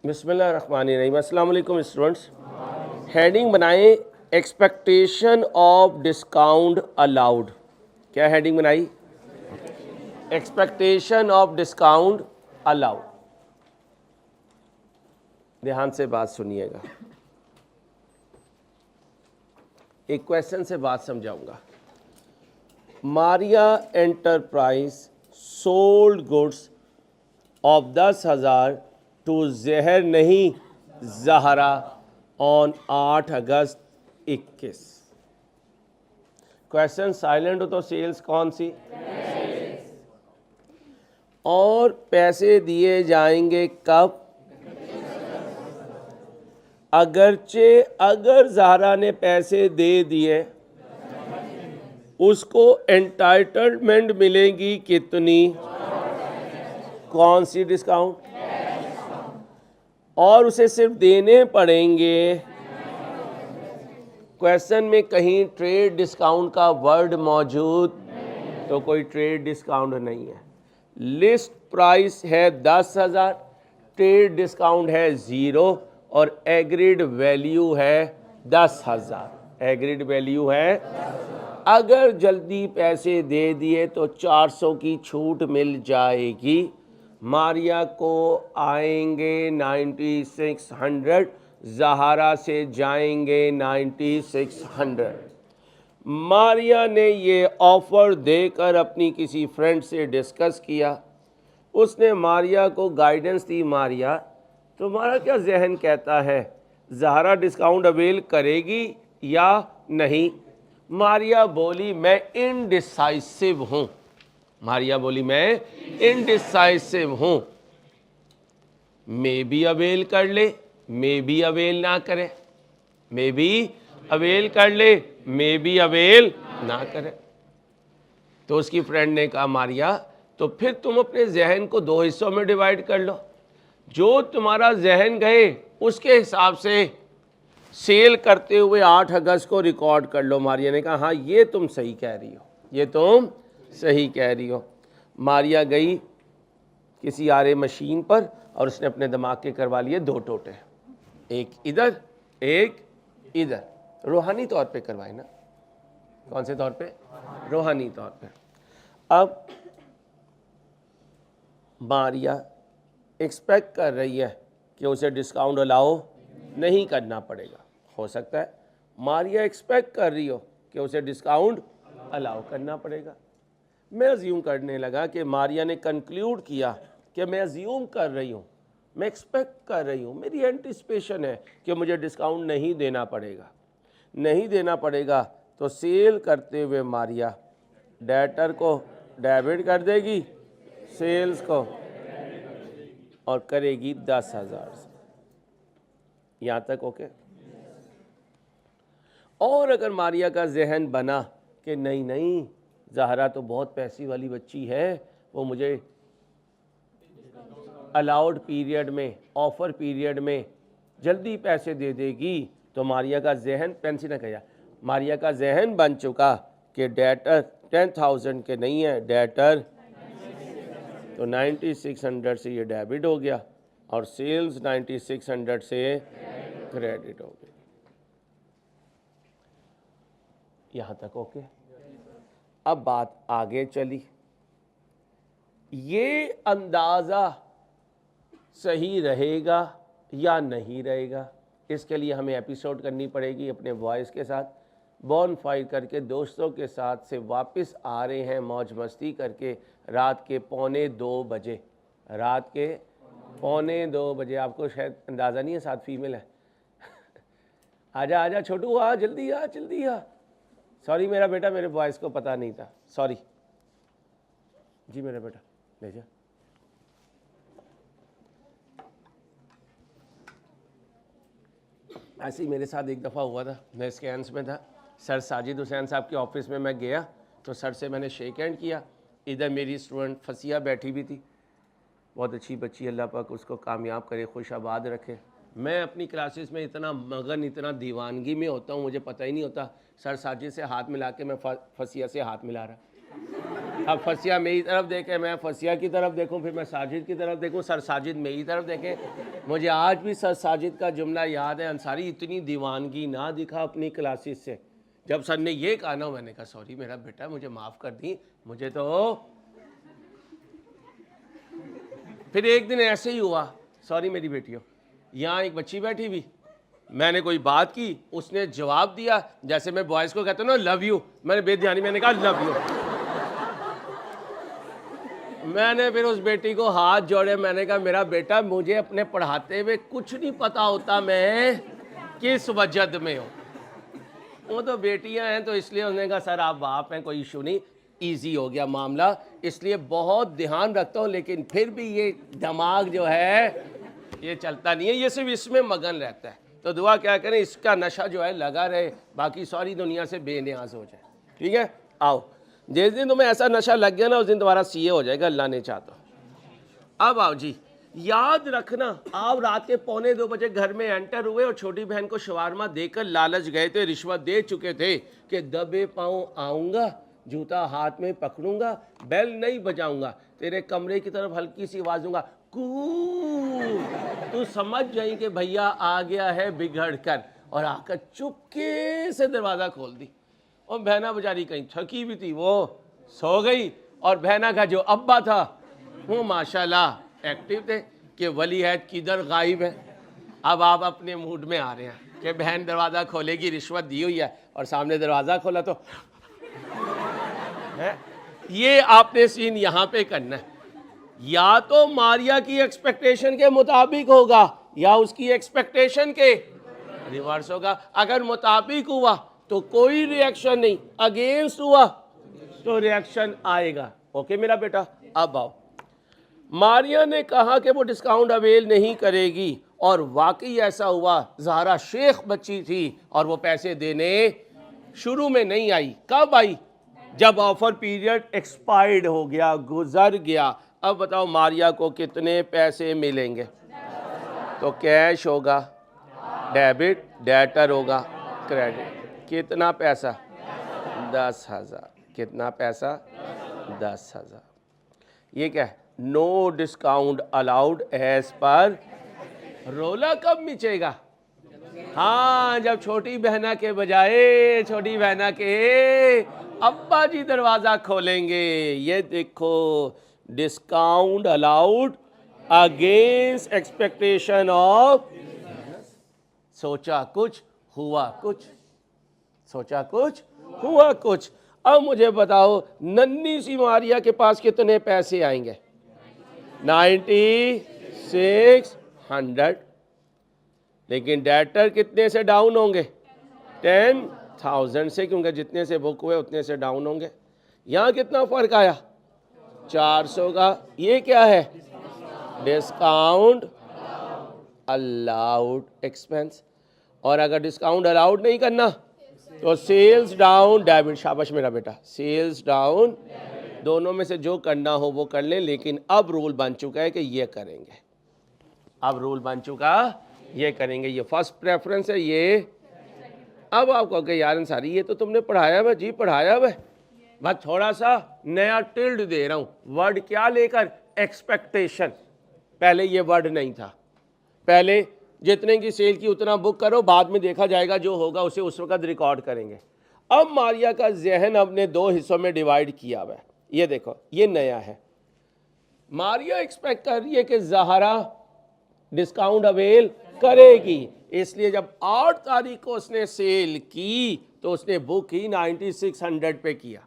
बिस्मिल्लाहिर्रहमानिर्रहीम। अस्सलाम वालेकुम स्टूडेंट्स। हेडिंग बनाएं एक्सपेक्टेशन ऑफ डिस्काउंट अलाउड। क्या हेडिंग बनाई? Expectation of discount allowed. ध्यान से बात सुनिएगा, एक क्वेश्चन से बात समझाऊंगा। Maria enterprise sold goods of 10,000 to जहर नहीं Zahra on 8 August 21। Question silent हो तो सेल्स कौन सी? और पैसे दिए जाएंगे कब? अगरचे अगर जहरा ने पैसे दे दिए उसको एंटाइटलमेंट मिलेगी कितनी? कौन सी डिस्काउंट? और उसे सिर्फ देने पड़ेंगे। क्वेश्चन में कहीं ट्रेड डिस्काउंट का वर्ड मौजूद तो कोई ट्रेड डिस्काउंट नहीं है। लिस्ट प्राइस है 10,000, ट्रेड डिस्काउंट है 0 और एग्रीड वैल्यू है 10,000। एग्रीड वैल्यू है, अगर जल्दी पैसे दे दिए तो 400 की छूट मिल जाएगी। मारिया को आएंगे 9600, जहारा से जाएंगे 9600। मारिया ने ये ऑफ़र देकर अपनी किसी फ्रेंड से डिस्कस किया। उसने मारिया को गाइडेंस दी। मारिया, तुम्हारा क्या जहन कहता है, जहारा डिस्काउंट अवेल करेगी या नहीं? मारिया बोली मैं इनडिसाइसिव हूँ। मारिया बोली मैं इनडिसाइसिव हूँ। मे बी अवेल कर ले, मे बी अवेल ना करे, मे बी अवेल कर ले, मे बी अवेल ना करे। तो उसकी फ्रेंड ने कहा मारिया तो फिर तुम अपने जहन को 2 हिस्सों में डिवाइड कर लो, जो तुम्हारा जहन गए उसके हिसाब से सेल करते हुए 8 अगस्त को रिकॉर्ड कर लो। मारिया ने कहा हाँ ये तुम सही कह रही हो, ये तुम सही कह रही हो। मारिया गई किसी आरे मशीन पर और उसने अपने दिमाग के करवा लिए 2 टोटे, एक इधर एक इधर। रूहानी तौर पे करवाए ना? कौन से तौर पे? रूहानी तौर पे। अब मारिया एक्सपेक्ट कर रही है कि उसे डिस्काउंट अलाउ नहीं करना पड़ेगा। हो सकता है मारिया एक्सपेक्ट कर रही हो कि उसे डिस्काउंट अलाउ करना पड़ेगा। मैं अज्यूम करने लगा कि मारिया ने कंक्लूड किया कि मैं अज्यूम कर रही हूँ, मैं एक्सपेक्ट कर रही हूँ, मेरी एंटिसिपेशन है कि मुझे डिस्काउंट नहीं देना पड़ेगा। नहीं देना पड़ेगा तो सेल करते हुए मारिया डेटर को डेबिट कर देगी, सेल्स को, और करेगी 10,000 से। यहाँ तक ओके? और अगर मारिया का जहन बना कि नहीं नहीं जहरा तो बहुत पैसे वाली बच्ची है, वो मुझे अलाउड पीरियड में, ऑफर पीरियड में जल्दी पैसे दे देगी, तो मारिया का जहन, पेंसिल ना कहा, मारिया का जहन बन चुका कि डेटर 10,000 के नहीं है, डेटर तो 9600 से ये डेबिट हो गया और सेल्स 9600 से क्रेडिट हो गई। यहाँ तक ओके? अब बात आगे चली। ये अंदाज़ा सही रहेगा या नहीं रहेगा, इसके लिए हमें एपिसोड करनी पड़ेगी अपने वॉइस के साथ। बॉन फायर करके दोस्तों के साथ से वापस आ रहे हैं मौज मस्ती करके रात के 1:45 बजे। रात के 1:45 बजे। आपको शायद अंदाज़ा नहीं है साथ फीमेल है। आजा आजा छोटू, आ जल्दी आ, जल्दी आ। सॉरी मेरा बेटा, मेरे वॉइस को पता नहीं था, सॉरी जी मेरा बेटा, ले जा। ऐसे ही मेरे साथ एक दफ़ा हुआ था, मैं स्कैंस में था, सर साजिद हुसैन साहब के ऑफिस में मैं गया तो सर से मैंने शेक हैंड किया। इधर मेरी स्टूडेंट फसिया बैठी भी थी, बहुत अच्छी बच्ची, अल्लाह पाक उसको कामयाब करे, खुश आबाद रखे। मैं अपनी क्लासेस में इतना मगन, इतना दीवानगी में होता हूँ, मुझे पता ही नहीं होता। सर साजिद से हाथ मिला के मैं फसिया से हाथ मिला रहा। अब फसिया मेरी तरफ देखे, मैं फसिया की तरफ देखूं, फिर मैं साजिद की तरफ देखूं, सर साजिद मेरी तरफ देखें। मुझे आज भी सर साजिद का जुमला याद है, अंसारी इतनी दीवानगी ना दिखा अपनी क्लासेस से। जब सर ने ये कहा ना, मैंने कहा सॉरी मेरा बेटा, मुझे माफ़ कर दी, मुझे तो। फिर एक दिन ऐसे ही हुआ, सॉरी मेरी बेटियों, यहाँ एक बच्ची बैठी हुई, मैंने कोई बात की, उसने जवाब दिया जैसे मैं बॉयज़ को कहता हूँ ना लव यू, मैंने बेध्यानी मैंने कहा लव यू। मैंने फिर उस बेटी को हाथ जोड़े, मैंने कहा मेरा बेटा, मुझे अपने पढ़ाते हुए कुछ नहीं पता होता मैं किस वजद में हूँ। वो तो बेटियां हैं तो इसलिए उसने कहा सर आप बाप हैं, कोई इशू नहीं, इजी हो गया मामला। इसलिए बहुत ध्यान रखता हूँ, लेकिन फिर भी ये दिमाग जो है ये चलता नहीं है, ये सिर्फ इसमें मगन रहता है। तो दुआ क्या करें, इसका नशा जो है लगा रहे, बाकी सारी दुनिया से बेनियाज हो जाए। ठीक है, आओ, जिस दिन तुम्हें ऐसा नशा लग गया ना, उस दिन तुम्हारा सीए हो जाएगा, अल्लाह ने चाहता। अब आओ जी, याद रखना, आप रात के 1:45 बजे घर में एंटर हुए और छोटी बहन को शवारमा देकर लालच गए थे, रिश्वत दे चुके थे कि दबे पाँव आऊँगा, जूता हाथ में पकड़ूंगा, बेल नहीं बजाऊंगा, तेरे कमरे की तरफ हल्की सी आवाज दूंगा, कू, तू समझ जाई कि भैया आ गया है बिगड़ कर, और आकर चुपके से दरवाज़ा खोल दी। और बहना बेचारी कहीं थकी भी थी, वो सो गई, और बहना का जो अब्बा था वो माशाल्लाह एक्टिव थे कि वली है किधर गायब है। अब आप अपने मूड में आ रहे हैं कि बहन दरवाज़ा खोलेगी, रिश्वत दी हुई है, और सामने दरवाज़ा खोला तो है। ये आपने सीन यहाँ पे करना है, या तो मारिया की एक्सपेक्टेशन के मुताबिक होगा या उसकी एक्सपेक्टेशन के रिवर्स होगा। अगर मुताबिक हुआ तो कोई रिएक्शन नहीं, अगेंस्ट हुआ तो रिएक्शन आएगा। ओके मेरा बेटा, अब आओ। मारिया ने कहा कि वो डिस्काउंट अवेल नहीं करेगी, और वाकई ऐसा हुआ। ज़हरा शेख बच्ची थी और वो पैसे देने शुरू में नहीं आई। कब आई? जब ऑफर पीरियड एक्सपायर्ड हो गया, गुजर गया। अब बताओ मारिया को कितने पैसे मिलेंगे? तो कैश होगा, डेबिट, डेटर होगा, क्रेडिट। कितना पैसा? 10,000। कितना पैसा? 10,000। ये क्या है? नो डिस्काउंट अलाउड एज पर। रोला कब मिचेगा? हाँ, जब छोटी बहना के बजाय छोटी बहना के अब्बा जी दरवाजा खोलेंगे। ये देखो, discount allowed against expectation of. सोचा कुछ हुआ कुछ, सोचा कुछ हुआ कुछ। अब मुझे बताओ, नन्ही सी मारिया के पास कितने पैसे आएंगे? 9600। लेकिन डेटर कितने से डाउन होंगे? 10,000 से, क्योंकि जितने से बुक हुए उतने से डाउन होंगे। यहाँ कितना फर्क आया? 400 का। ये क्या है? Discount allowed expense. और अगर डिस्काउंट अलाउड नहीं करना तो सेल्स डाउन डेबिट। शाबाश मेरा बेटा, सेल्स डाउन। दोनों में से जो करना हो वो कर ले, लेकिन अब रूल बन चुका है कि ये करेंगे। अब रूल बन चुका, ये करेंगे। ये फर्स्ट प्रेफरेंस है। ये अब आप कहोगे यार अंसारी ये तो तुमने पढ़ाया हुआ। जी पढ़ाया हुआ, बस थोड़ा सा नया टिल्ड दे रहा हूँ। वर्ड क्या लेकर? एक्सपेक्टेशन। पहले ये वर्ड नहीं था। पहले जितने की सेल की उतना बुक करो, बाद में देखा जाएगा, जो होगा उसे उस वक्त रिकॉर्ड करेंगे। अब मारिया का जहन अपने 2 हिस्सों में डिवाइड किया हुआ है। ये देखो, ये नया है। मारिया एक्सपेक्ट कर रही है कि ज़हरा डिस्काउंट अवेल करेगी, इसलिए जब 8 तारीख को उसने सेल की तो उसने बुक ही 9600 पे किया।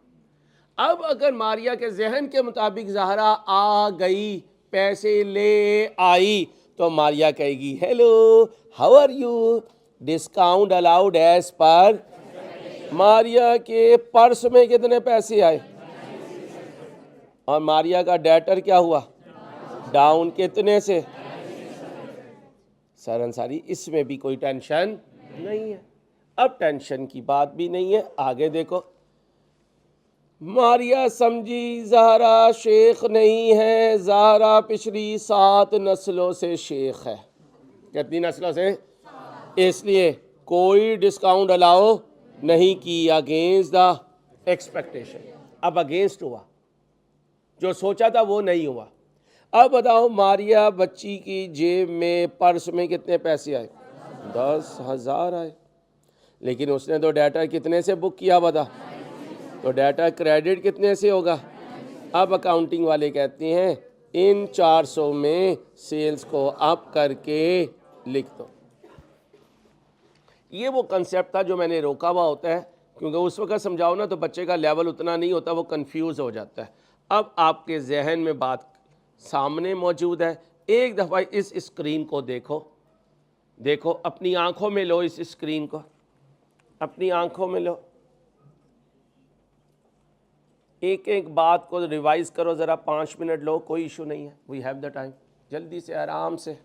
अब अगर मारिया के जहन के मुताबिक ज़हरा आ गई, पैसे ले आई, तो मारिया कहेगी hello how are you, discount allowed as per. Maria के पर्स में कितने पैसे आए? और मारिया का डेटर क्या हुआ? डाउन। कितने से? सर अंसारी इसमें भी कोई टेंशन नहीं है। अब टेंशन की बात भी नहीं है, आगे देखो। मारिया समझी ज़हरा शेख नहीं है, ज़हरा पिछली 7 नस्लों से शेख है। कितनी नस्लों से? इसलिए कोई डिस्काउंट अलाउ नहीं की अगेंस्ट द एक्सपेक्टेशन। अब अगेंस्ट हुआ, जो सोचा था वो नहीं हुआ। अब बताओ, मारिया बच्ची की जेब में, पर्स में कितने पैसे आए? 10,000 आए। लेकिन उसने तो डाटा कितने से बुक किया बता? तो डाटा क्रेडिट कितने से होगा? अब अकाउंटिंग वाले कहते हैं इन 400 में सेल्स को अप करके लिख दो। ये वो कंसेप्ट था जो मैंने रोका हुआ होता है, क्योंकि उस वक्त समझाओ ना तो बच्चे का लेवल उतना नहीं होता, वो कंफ्यूज हो जाता है। अब आपके जहन में बात सामने मौजूद है। एक दफ़ा इस स्क्रीन को देखो, देखो अपनी आंखों में लो, इस स्क्रीन को अपनी आंखों में लो, एक एक बात को रिवाइज करो ज़रा, 5 मिनट लो, कोई इशू नहीं है, वी हैव द टाइम। जल्दी से, आराम से।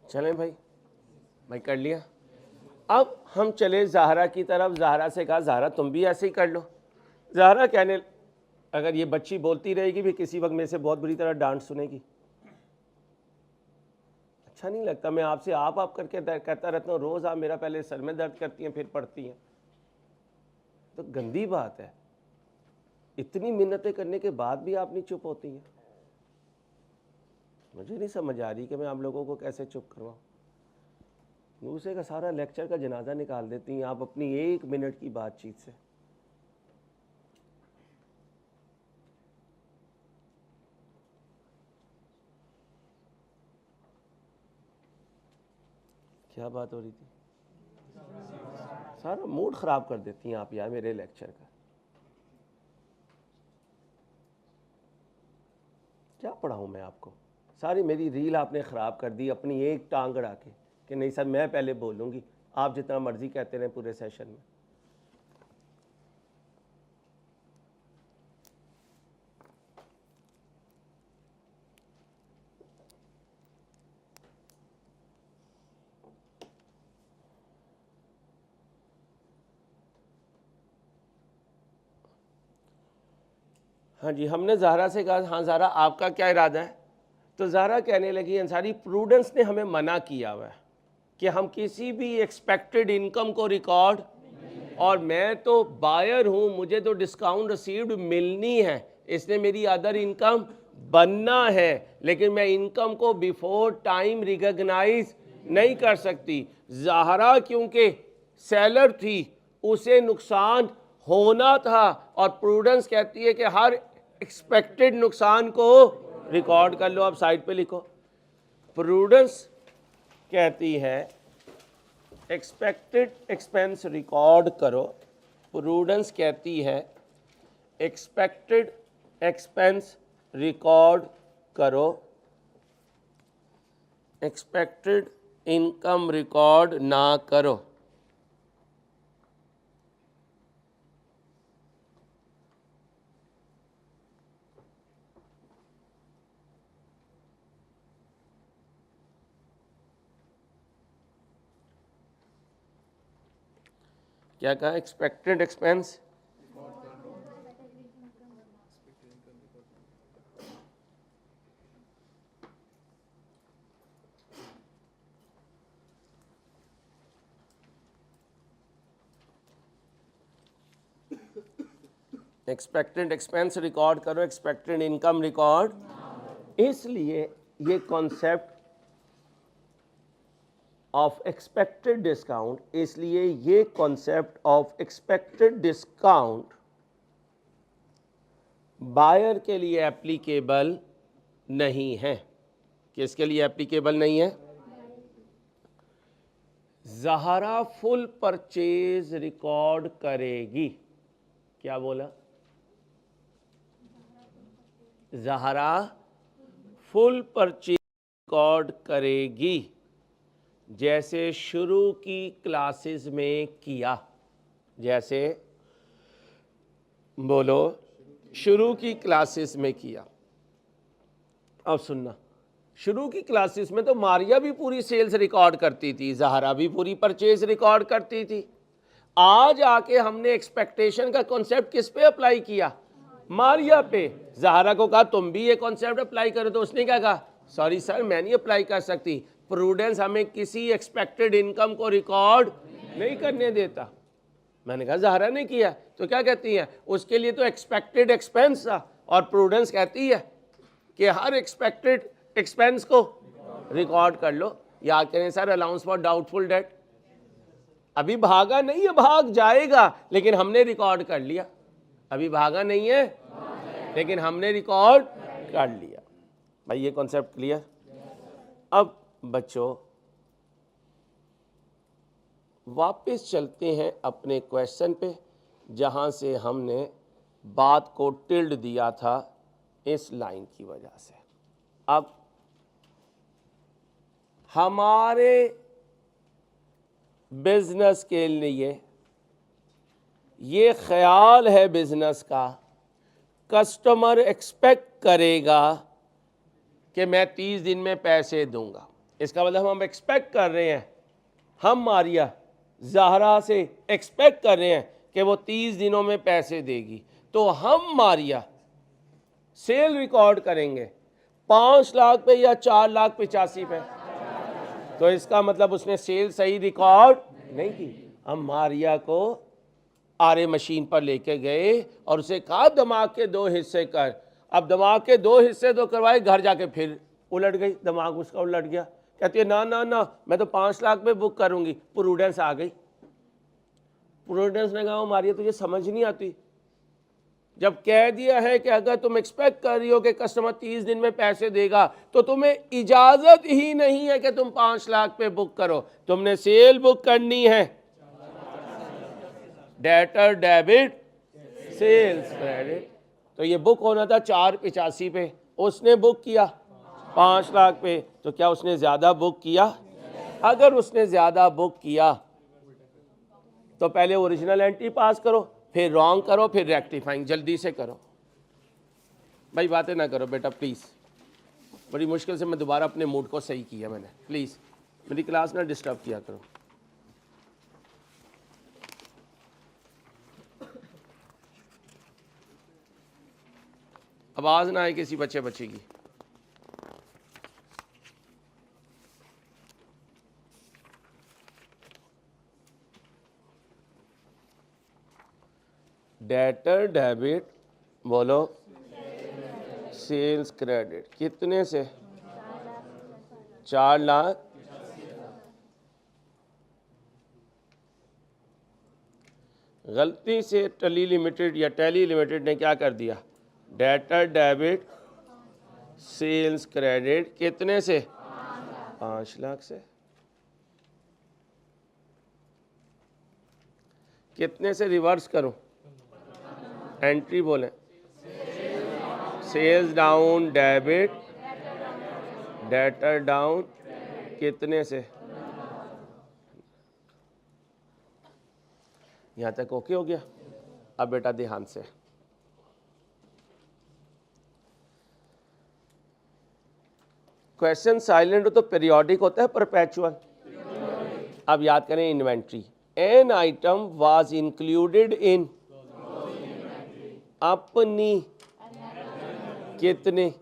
चलें भाई कर लिया। अब हम चले ज़हरा की तरफ। ज़हरा से कहा ज़हरा तुम भी ऐसे ही कर लो। ज़हरा कहने, अगर ये बच्ची बोलती रहेगी भी किसी वक्त में से बहुत बुरी तरह डांट सुनेगी। अच्छा नहीं लगता, मैं आपसे आप करके कहता रहता हूँ रोज़, आप मेरा पहले सर में दर्द करती हैं फिर पढ़ती हैं, तो गंदी बात है। इतनी मिन्नतें करने के बाद भी आप नहीं चुप होती हैं। मुझे नहीं समझ आ रही कि मैं आप लोगों को कैसे चुप करवाऊँ। दूसरे का सारा लेक्चर का जनाजा निकाल देती हैं आप अपनी 1 मिनट की बातचीत से। क्या बात हो रही थी? सारा मूड ख़राब कर देती हैं आप यार मेरे लेक्चर का। क्या पढ़ाऊँ मैं आपको? सारी मेरी रील आपने ख़राब कर दी अपनी एक टांग अड़ा के कि नहीं सर मैं पहले बोलूँगी, आप जितना मर्जी कहते रहें पूरे सेशन में। हाँ जी, हमने ज़हरा से कहा हाँ ज़हरा आपका क्या इरादा है, तो ज़हरा कहने लगी अंसारी प्रूडेंस ने हमें मना किया हुआ है कि हम किसी भी एक्सपेक्टेड इनकम को रिकॉर्ड, और मैं तो बायर हूँ, मुझे तो डिस्काउंट रिसीव्ड मिलनी है, इसने मेरी अदर इनकम बनना है, लेकिन मैं इनकम को बिफोर टाइम रिकॉग्नाइज नहीं कर सकती। ज़हरा क्योंकि सेलर थी, उसे नुकसान होना था, और प्रूडेंस कहती है कि हर एक्सपेक्टेड नुकसान को रिकॉर्ड कर लो। आप साइड पे लिखो, प्रूडेंस कहती है एक्सपेक्टेड एक्सपेंस रिकॉर्ड करो, प्रूडेंस कहती है एक्सपेक्टेड एक्सपेंस रिकॉर्ड करो, एक्सपेक्टेड इनकम रिकॉर्ड ना करो। क्या कहा, expected expense expected expense record करो, एक्सपेक्टेड इनकम रिकॉर्ड। इसलिए ये कॉन्सेप्ट ऑफ एक्सपेक्टेड डिस्काउंट, इसलिए ये concept of expected discount buyer के लिए एप्लीकेबल नहीं है। किसके लिए एप्लीकेबल नहीं है? ज़हरा फुल परचेज रिकॉर्ड करेगी। क्या बोला? ज़हरा फुल परचेज रिकॉर्ड करेगी, जैसे शुरू की क्लासेस में किया। जैसे बोलो, शुरू की क्लासेस में किया। अब सुनना, शुरू की क्लासेस में तो मारिया भी पूरी सेल्स रिकॉर्ड करती थी, ज़हरा भी पूरी परचेज रिकॉर्ड करती थी। आज आके हमने एक्सपेक्टेशन का कॉन्सेप्ट किस पे अप्लाई किया? मारिया पे। ज़हरा को कहा तुम भी ये कॉन्सेप्ट अप्लाई करो, तो उसने क्या कहा, सॉरी सर मैं नहीं अप्लाई कर सकती, प्रूडेंस हमें किसी एक्सपेक्टेड इनकम को रिकॉर्ड नहीं करने देता। मैंने कहा ज़हरा ने किया, तो क्या कहती है, उसके लिए तो एक्सपेक्टेड एक्सपेंस था, और प्रूडेंस कहती है कि हर एक्सपेक्टेड एक्सपेंस को रिकॉर्ड कर लो। याद करें sir, allowance for doubtful debt अभी भागा नहीं है, भाग जाएगा, लेकिन हमने रिकॉर्ड कर लिया। अभी भागा नहीं है, लेकिन हमने रिकॉर्ड कर लिया। भाई ये कॉन्सेप्ट क्लियर? अब बच्चों वापस चलते हैं अपने क्वेश्चन पे, जहां से हमने बात को टिल्ड दिया था इस लाइन की वजह से। अब हमारे बिजनेस के लिए ये ख्याल है बिजनेस का, कस्टमर एक्सपेक्ट करेगा कि मैं 30 दिन में पैसे दूंगा। इसका मतलब हम एक्सपेक्ट कर रहे हैं, हम मारिया ज़हरा से एक्सपेक्ट कर रहे हैं कि वो 30 दिनों में पैसे देगी, तो हम मारिया सेल रिकॉर्ड करेंगे 5 लाख पे या 4,85,000 पे। तो इसका मतलब उसने सेल सही रिकॉर्ड नहीं की। हम मारिया को आरे मशीन पर लेके गए और उसे कहा दिमाग के 2 हिस्से कर। अब दिमाग के 2 हिस्से तो करवाए, घर जाके फिर उलट गई, दिमाग उसका उलट गया। कहती है ना ना ना, मैं तो 5 लाख पे बुक करूंगी। प्रूडेंस आ गई। प्रूडेंस ने कहा मारिया तुझे समझ नहीं आती, जब कह दिया है कि अगर तुम एक्सपेक्ट कर रही हो कि कस्टमर 30 दिन में पैसे देगा, तो तुम्हें इजाजत ही नहीं है कि तुम 5 लाख पे बुक करो। तुमने सेल बुक करनी है, डेटर डेबिट सेल्स क्रेडिट। तो ये बुक होना था 4,85,000 पे, उसने बुक किया 5 लाख पे। तो क्या उसने ज्यादा बुक किया? अगर उसने ज्यादा बुक किया तो पहले ओरिजिनल एंट्री पास करो, फिर रॉन्ग करो, फिर रेक्टिफाइंग। जल्दी से करो भाई, बातें ना करो बेटा प्लीज। बड़ी मुश्किल से मैं दोबारा अपने मूड को सही किया मैंने। प्लीज मेरी क्लास ना डिस्टर्ब किया करो। आवाज़ ना आए किसी बच्चे बच्ची की। डेटर डेबिट, बोलो, सेल्स क्रेडिट, कितने से? 4 लाख। गलती से टली लिमिटेड या टेली लिमिटेड ने क्या कर दिया? डेटर डेबिट सेल्स क्रेडिट, कितने से? 5 लाख से। कितने से रिवर्स करूं? एंट्री बोलें, sales down debit, debtor down, कितने से? यहां तक ओके हो गया? अब बेटा ध्यान से, क्वेश्चन साइलेंट हो तो पीरियोडिक होता है परपेचुअल? अब याद करें, inventory, an item was included in, अपनी, कितने?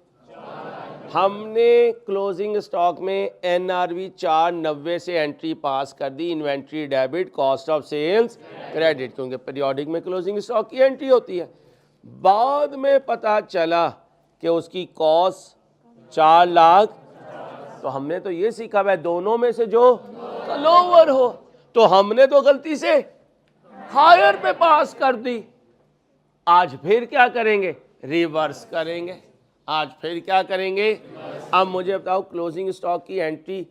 हमने क्लोजिंग स्टॉक में NRV 490 से एंट्री पास कर दी, inventory debit cost of sales credit, क्योंकि पीरियोडिक में क्लोजिंग स्टॉक की एंट्री होती है। बाद में पता चला कि उसकी कॉस्ट 4 लाख, तो हमने तो ये सीखा है दोनों में से जो लोअर हो, तो हमने तो गलती से हायर पे पास कर दी। आज फिर क्या करेंगे? रिवर्स करेंगे। आज फिर क्या करेंगे? अब मुझे बताओ, क्लोजिंग स्टॉक की एंट्री,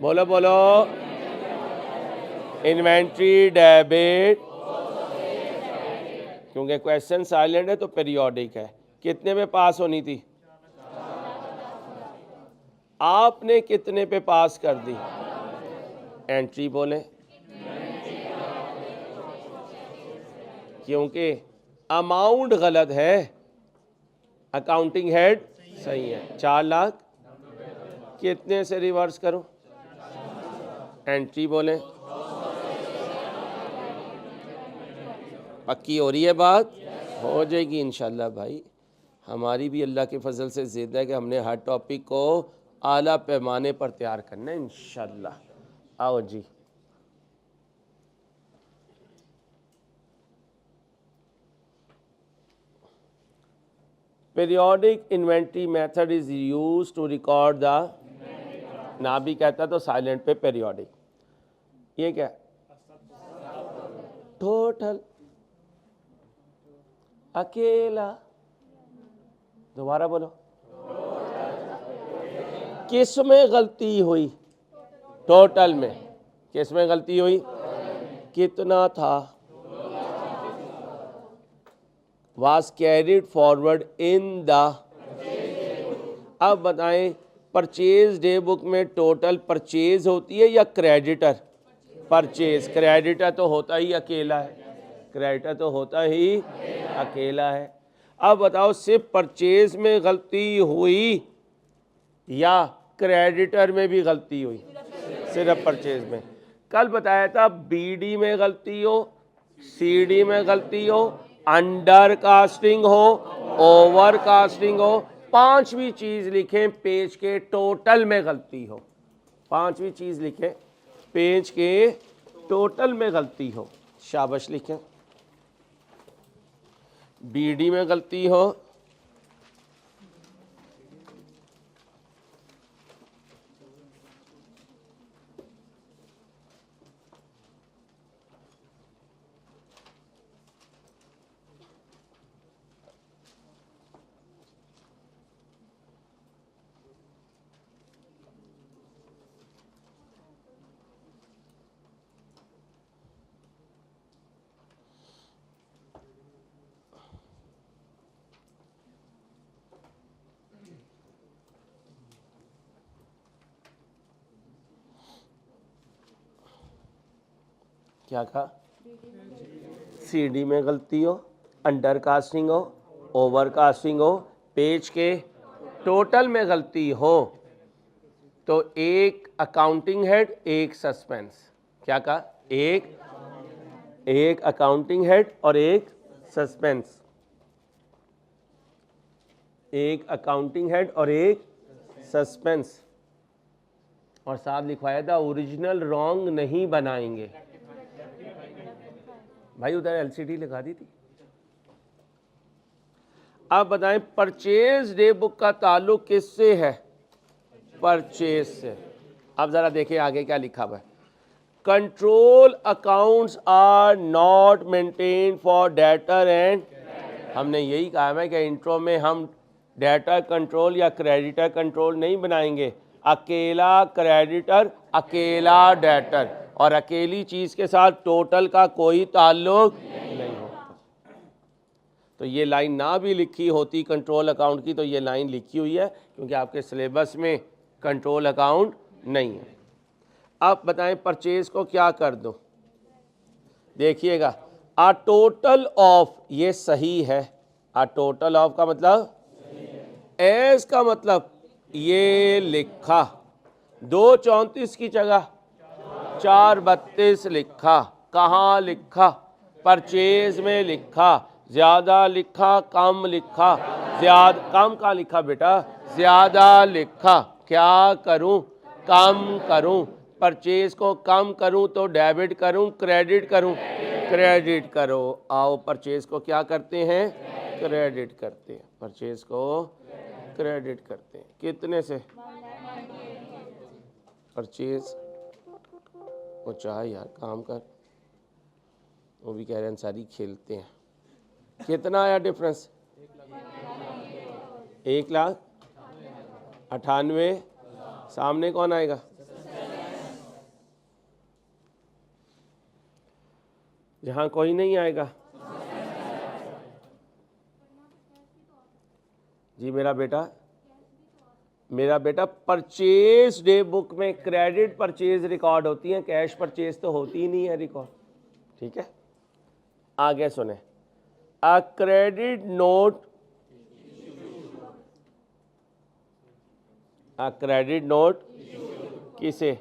बोलो बोलो, इन्वेंट्री डेबिट, क्योंकि क्वेश्चन साइलेंट है तो पीरियोडिक है, कितने पे पास होनी थी? आपने कितने पे पास कर दी? एंट्री बोले, क्योंकि अमाउंट गलत है, अकाउंटिंग हेड सही है। 4 लाख, कितने से रिवर्स करो? एंट्री बोले, पक्की हो रही है बात? हो जाएगी इंशाल्लाह भाई। हमारी भी अल्लाह के फजल से ज़िद है कि हमने हर टॉपिक को आला पैमाने पर तैयार करना है इंशाल्लाह। आओ जी, periodic inventory method is used to record the, ना भी कहता तो साइलेंट पे पीरियोडिक। ये क्या? टोटल, अकेला, दोबारा बोलो, किस में गलती हुई? टोटल में। किस में गलती हुई? कितना था? was carried forward in the, अब बताएं, परचेज डे बुक में टोटल परचेज होती है या क्रेडिटर? परचेज। क्रेडिटर तो होता ही अकेला है, क्रेडिटर तो होता ही अकेला है। अब बताओ, सिर्फ परचेज में गलती हुई या क्रेडिटर में भी गलती हुई? सिर्फ परचेज में। कल बताया था BD में गलती हो, CD में गलती हो, अंडर कास्टिंग हो, ओवर कास्टिंग हो, पांचवी चीज लिखें पेज के टोटल में गलती हो। पांचवी चीज लिखें पेज के टोटल में गलती हो। शाबाश लिखें, BD में गलती हो, क्या कहा? CD में गलती हो, अंडर कास्टिंग हो, ओवर कास्टिंग हो, पेज के टोटल में गलती हो, तो एक अकाउंटिंग हेड, एक सस्पेंस। क्या कहा? एक अकाउंटिंग हेड और एक सस्पेंस। एक अकाउंटिंग हेड और एक सस्पेंस, और साथ लिखवाया था ओरिजिनल रॉन्ग नहीं बनाएंगे। भाई उधर एलसीडी लगा दी थी। आप बताएं परचेज डे बुक का ताल्लुक किससे है? परचेज से। अब जरा देखिए आगे क्या लिखा हुआ है। Control accounts are not maintain for debtor and, हमने यही कहा है कि इंट्रो में हम डेटर कंट्रोल या क्रेडिटर कंट्रोल नहीं बनाएंगे। अकेला क्रेडिटर, अकेला डेटर, और अकेली चीज़ के साथ टोटल का कोई ताल्लुक नहीं होता। तो ये लाइन ना भी लिखी होती कंट्रोल अकाउंट की, तो ये लाइन लिखी हुई है क्योंकि आपके सिलेबस में कंट्रोल अकाउंट नहीं है। आप बताएं परचेज को क्या कर दो? देखिएगा, आ टोटल ऑफ, ये सही है। आ टोटल ऑफ का मतलब, एस का मतलब ये लिखा, 234 की जगह 432 लिखा। कहाँ लिखा? परचेज में लिखा। ज़्यादा लिखा, कम लिखा? ज़्यादा, कम का लिखा बेटा, ज़्यादा लिखा। क्या करूं? कम करूं। परचेज को कम करूं तो डेबिट करूं, क्रेडिट करूं? क्रेडिट करो। आओ परचेज को क्या करते हैं? क्रेडिट करते हैं। परचेज को क्रेडिट करते हैं। कितने से? परचेज वो चाह यार काम कर, वो भी कह रहे हैं सारी खेलते हैं। कितना आया डिफरेंस? 1,98,000। सामने कौन आएगा? जहां कोई नहीं आएगा। जी मेरा बेटा परचेज डे बुक में क्रेडिट परचेज रिकॉर्ड होती है, कैश परचेज तो होती ही नहीं है रिकॉर्ड। ठीक है, आगे सुने। A credit note, a credit note किसे?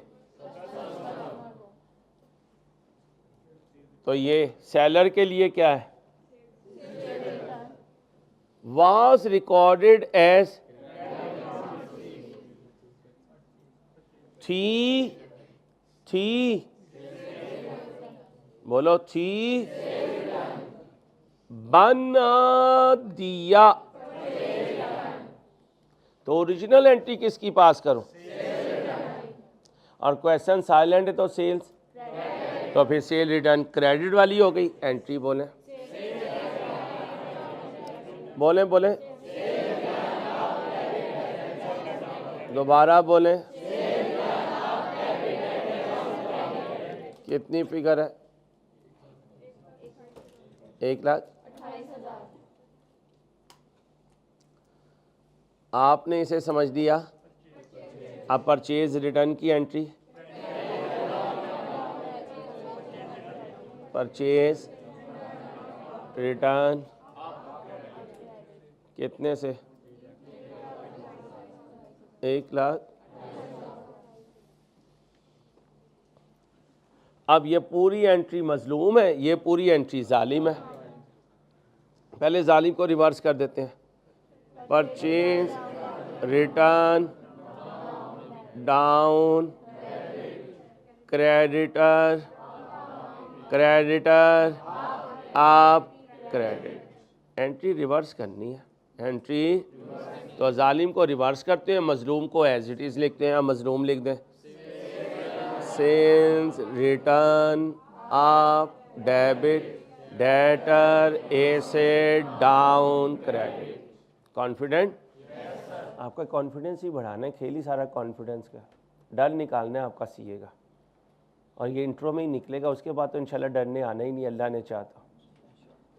तो ये सेलर के लिए क्या है? was recorded as थी बोलो, थी बना दिया। तो ओरिजिनल एंट्री किसकी पास करूं? और क्वेश्चन साइलेंट है तो सेल्स, तो फिर सेल रिटर्न क्रेडिट वाली हो गई। एंट्री बोले दोबारा बोले। कितनी फिगर है? 1,28,000। आपने इसे समझ दिया। अब परचेज रिटर्न की एंट्री, परचेज रिटर्न कितने से? 1,00,000। अब ये पूरी एंट्री मजलूम है, ये पूरी एंट्री जालिम है। पहले जालिम को रिवर्स कर देते हैं। Purchase return down, creditor up, credit. Entry reverse करनी है। एंट्री तो जालिम को रिवर्स करते हैं, मजलूम को एज इट इज़ लिखते हैं। मजलूम लिख दें, sales return up debit, debtor asset down credit. Confident? आपका कॉन्फिडेंस ही बढ़ाना है, खेल ही सारा कॉन्फिडेंस का। डर निकालना है आपका सीए का, और ये इंट्रो में ही निकलेगा। उसके बाद तो इंशाल्लाह डरने आना ही नहीं, अल्लाह ने चाहता।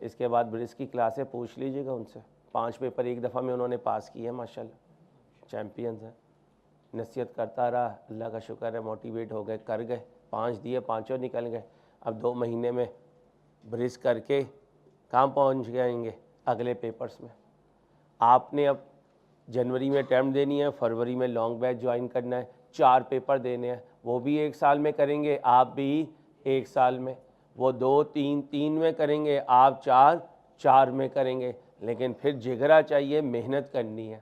इसके बाद ब्रिज की क्लासें पूछ लीजिएगा उनसे। 5 पेपर एक दफ़ा में उन्होंने पास किए हैं माशाल्लाह, चैम्पियंस हैं। नसीहत करता रहा, अल्लाह का शुक्र है मोटिवेट हो गए, कर गए। 5 दिए, 5 निकल गए। अब 2 महीने में ब्रिज करके कहाँ पहुँच जाएंगे अगले पेपर्स में। आपने अब जनवरी में अटैम्प्ट देनी है, फरवरी में लॉन्ग बैच ज्वाइन करना है, 4 पेपर देने हैं, वो भी 1 साल में करेंगे, आप भी 1 साल में। वो 2, 3 में करेंगे, आप 4 में करेंगे। लेकिन फिर जिगरा चाहिए, मेहनत करनी है।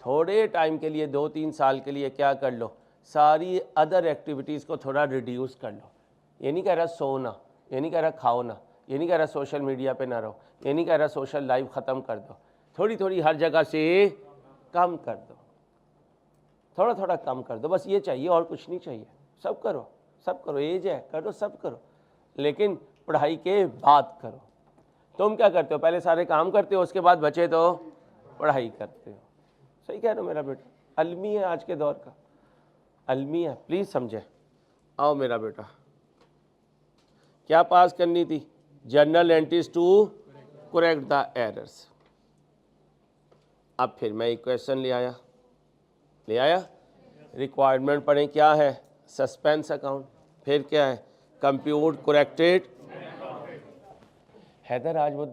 थोड़े टाइम के लिए 2-3 साल के लिए क्या कर लो, सारी अदर एक्टिविटीज़ को थोड़ा रिड्यूस कर लो। ये नहीं कह रहा सोना, ये नहीं कह रहा खाओ ना, ये नहीं कह रहा सोशल मीडिया पे ना रहो, ये नहीं कह रहा सोशल लाइफ ख़त्म कर दो, थोड़ी थोड़ी हर जगह से कम कर दो, थोड़ा थोड़ा कम कर दो, बस ये चाहिए और कुछ नहीं चाहिए। सब करो, सब करो, एज है करो, सब करो, लेकिन पढ़ाई के बाद करो। तुम क्या करते हो, पहले सारे काम करते हो, उसके बाद बचे तो पढ़ाई करते हो। सही कह रहे हो मेरा बेटा, अलमी है आज के दौर का, अलमी है, प्लीज़ समझे। आओ मेरा बेटा, क्या पास करनी थी, journal entries to correct the errors. अब फिर मैं एक क्वेश्चन ले आया, रिक्वायरमेंट पढ़ें, क्या है, सस्पेंस अकाउंट, फिर क्या है, कंप्यूट करेक्टेड। हैदर आज वो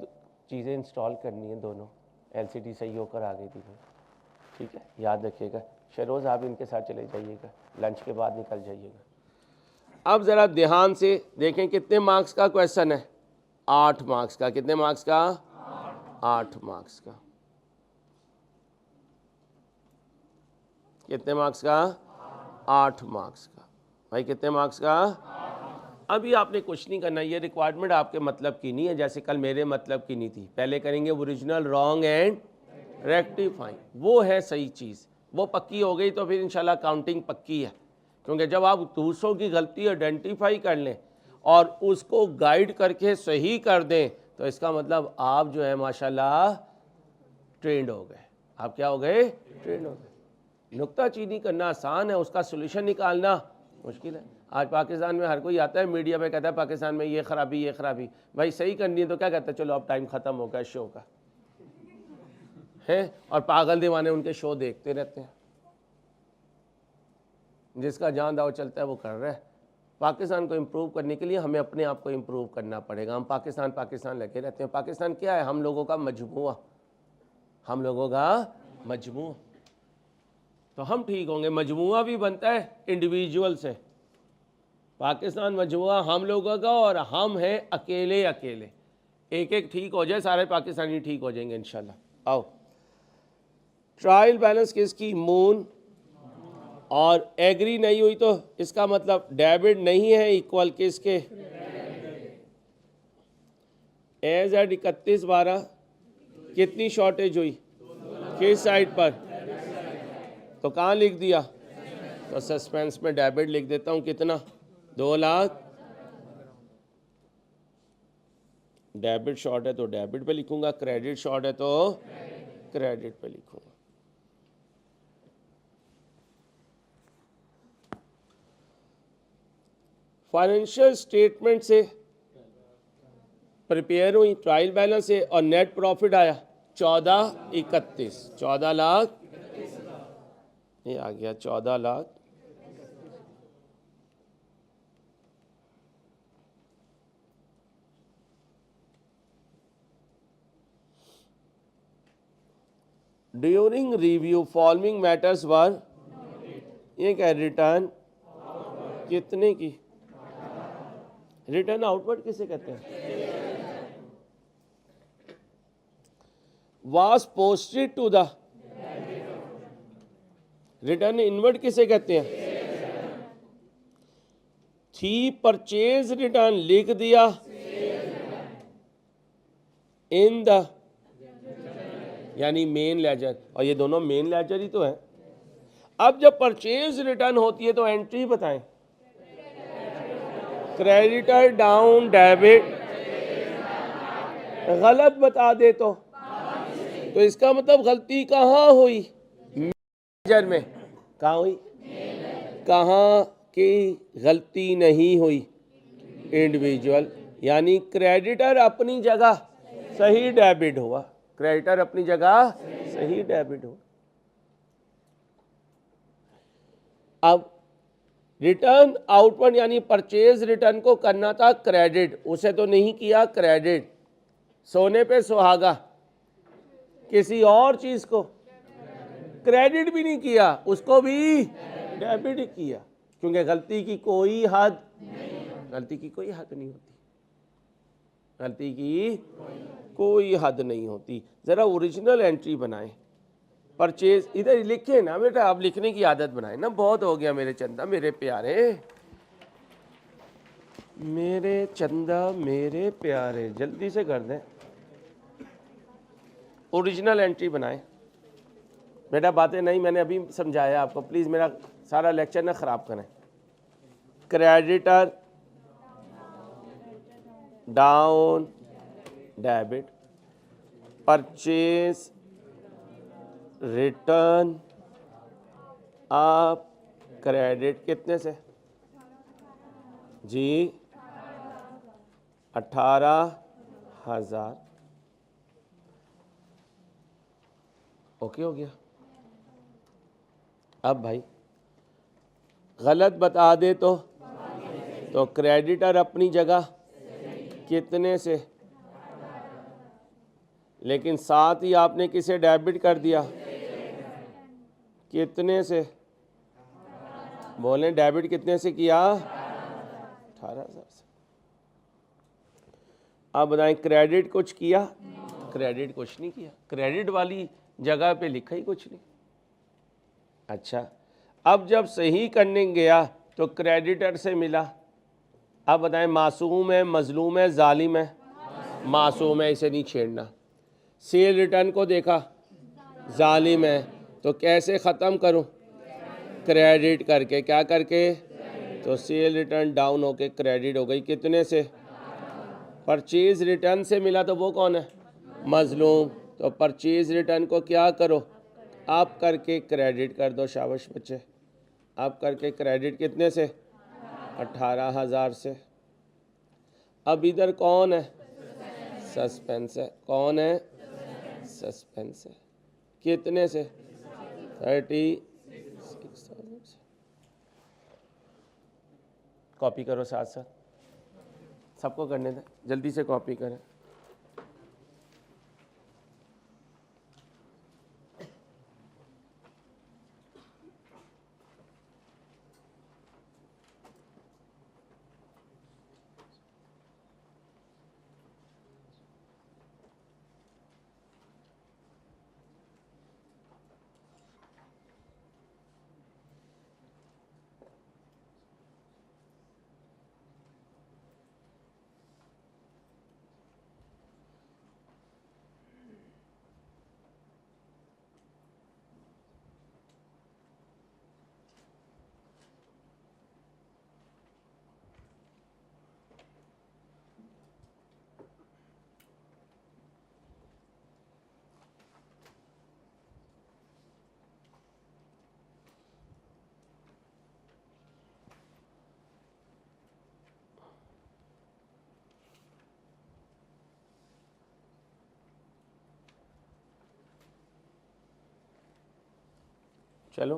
चीज़ें इंस्टॉल करनी है, दोनों एलसीडी सही होकर आ गई थी, ठीक है, याद रखिएगा। शरोज़ आप इनके साथ चले जाइएगा, लंच के बाद निकल जाइएगा। अब ज़रा ध्यान से देखें, कितने मार्क्स का क्वेश्चन है, 8 मार्क्स का। कितने मार्क्स का, 8 मार्क्स का। कितने मार्क्स का, 8 मार्क्स का। भाई कितने मार्क्स का, अभी आपने कुछ नहीं करना, ये रिक्वायरमेंट आपके मतलब की नहीं है, जैसे कल मेरे मतलब की नहीं थी। पहले करेंगे ओरिजिनल, रॉन्ग एंड रेक्टिफाइंग, वो है सही चीज़, वो पक्की हो गई तो फिर इंशाल्लाह काउंटिंग पक्की है। क्योंकि जब आप दूसरों की गलती आइडेंटिफाई कर लें और उसको गाइड करके सही कर दें, तो इसका मतलब आप जो है माशाल्लाह ट्रेंड हो गए। आप क्या हो गए, ट्रेंड हो गए। नुक्ताचीनी करना आसान है, उसका सोल्यूशन निकालना मुश्किल है। आज पाकिस्तान में हर कोई आता है मीडिया पे, कहता है पाकिस्तान में ये खराबी, ये खराबी। भाई सही करनी है तो क्या कहता है, चलो अब टाइम ख़त्म हो गया शो का, है, और पागल दीवाने उनके शो देखते रहते हैं। जिसका जान दाव चलता है वो कर रहा है। पाकिस्तान को इम्प्रूव करने के लिए हमें अपने आप को इम्प्रूव करना पड़ेगा। हम पाकिस्तान पाकिस्तान लगे रहते हैं। पाकिस्तान क्या है, हम लोगों का मजमुआ, हम लोगों का मजमुआ। तो हम ठीक होंगे। मजमुआ भी बनता है इंडिविजुअल से। पाकिस्तान मजमुआ हम लोगों का, और हम हैं अकेले अकेले। एक एक ठीक हो जाए, सारे पाकिस्तानी ठीक हो जाएंगे इंशाल्लाह। आओ, ट्रायल बैलेंस किसकी, मून, और एग्री नहीं हुई तो इसका मतलब डेबिट नहीं है, इक्वल किसके, एज एट 31/12 कितनी शॉर्टेज हुई, किस साइड पर, तो कहाँ लिख दिया, तो सस्पेंस में डेबिट लिख देता हूँ। कितना, 2 लाख। डेबिट शॉर्ट है तो डेबिट पे लिखूंगा, क्रेडिट शॉर्ट है तो क्रेडिट पे लिखूंगा। फाइनेंशियल स्टेटमेंट से प्रिपेयर हुई, ट्रायल बैलेंस से, और नेट प्रॉफिट आया 1431, 14 लाख, ये आ गया 14 lakh. During review following matters were, ये क्या, रिटर्न कितने की, रिटर्न आउटवर्ड किसे कहते हैं, was posted to the, return inward किसे कहते हैं, थी परचेज रिटर्न लिख दिया इन द, यानी मेन लेजर, और ये दोनों मेन लेजर ही तो है। अब जब परचेज रिटर्न होती है तो एंट्री बताएं, क्रेडिटर डाउन डेबिट, गलत बता दे तो इसका मतलब गलती कहाँ हुई, लेजर में, कहाँ हुई, कहाँ की गलती नहीं हुई, इंडिविजुअल, यानी क्रेडिटर अपनी जगह सही डेबिट हुआ, क्रेडिटर अपनी जगह सही डेबिट हुआ। अब रिटर्न आउटवर्ड यानी परचेज रिटर्न को करना था क्रेडिट, उसे तो नहीं किया क्रेडिट। सोने पे सुहागा, किसी और चीज को क्रेडिट भी नहीं किया, उसको भी डेबिट किया, क्योंकि गलती की कोई हद नहीं होती। गलती की कोई हद नहीं होती। ज़रा ओरिजिनल एंट्री बनाएं। परचेज इधर लिखे ना बेटा, आप लिखने की आदत बनाएं ना। बहुत हो गया मेरे चंदा मेरे प्यारे, मेरे चंदा मेरे प्यारे, जल्दी से कर दें। ओरिजिनल एंट्री बनाएं बेटा। बातें नहीं मैंने अभी समझाया आपको, प्लीज़ मेरा सारा लेक्चर ना ख़राब करें। Creditor down debit, purchase return up credit, कितने से जी? 18,000। ओके हो गया। अब भाई गलत बता दे तो क्रेडिटर अपनी जगह कितने से, लेकिन साथ ही आपने किसे डेबिट कर दिया, कितने से? बोलें डेबिट कितने से किया? 18,000 से। अब बताएं क्रेडिट कुछ किया? क्रेडिट कुछ नहीं किया, क्रेडिट वाली जगह पे लिखा ही कुछ नहीं। अच्छा, अब जब सही करने गया तो क्रेडिटर से मिला। अब बताएं मासूम है, मजलूम है, जालिम है? मासूम है, इसे नहीं छेड़ना। सेल रिटर्न को देखा, जालिम है, तो कैसे ख़त्म करूं? क्रेडिट करके। क्या करके? तो सेल रिटर्न डाउन होके क्रेडिट हो गई, कितने से? परचेज रिटर्न से मिला, तो वो कौन है? मजलूम। तो परचेज रिटर्न को क्या करो? आप करके क्रेडिट कर दो। शाबाश बच्चे, आप करके क्रेडिट कितने से? 18,000 से। अब इधर कौन है? सस्पेंस है। कौन है? सस्पेंस है। कितने से? 36,000 से। कॉपी करो साथ साथ, सबको करने दें, जल्दी से कॉपी करें। चलो,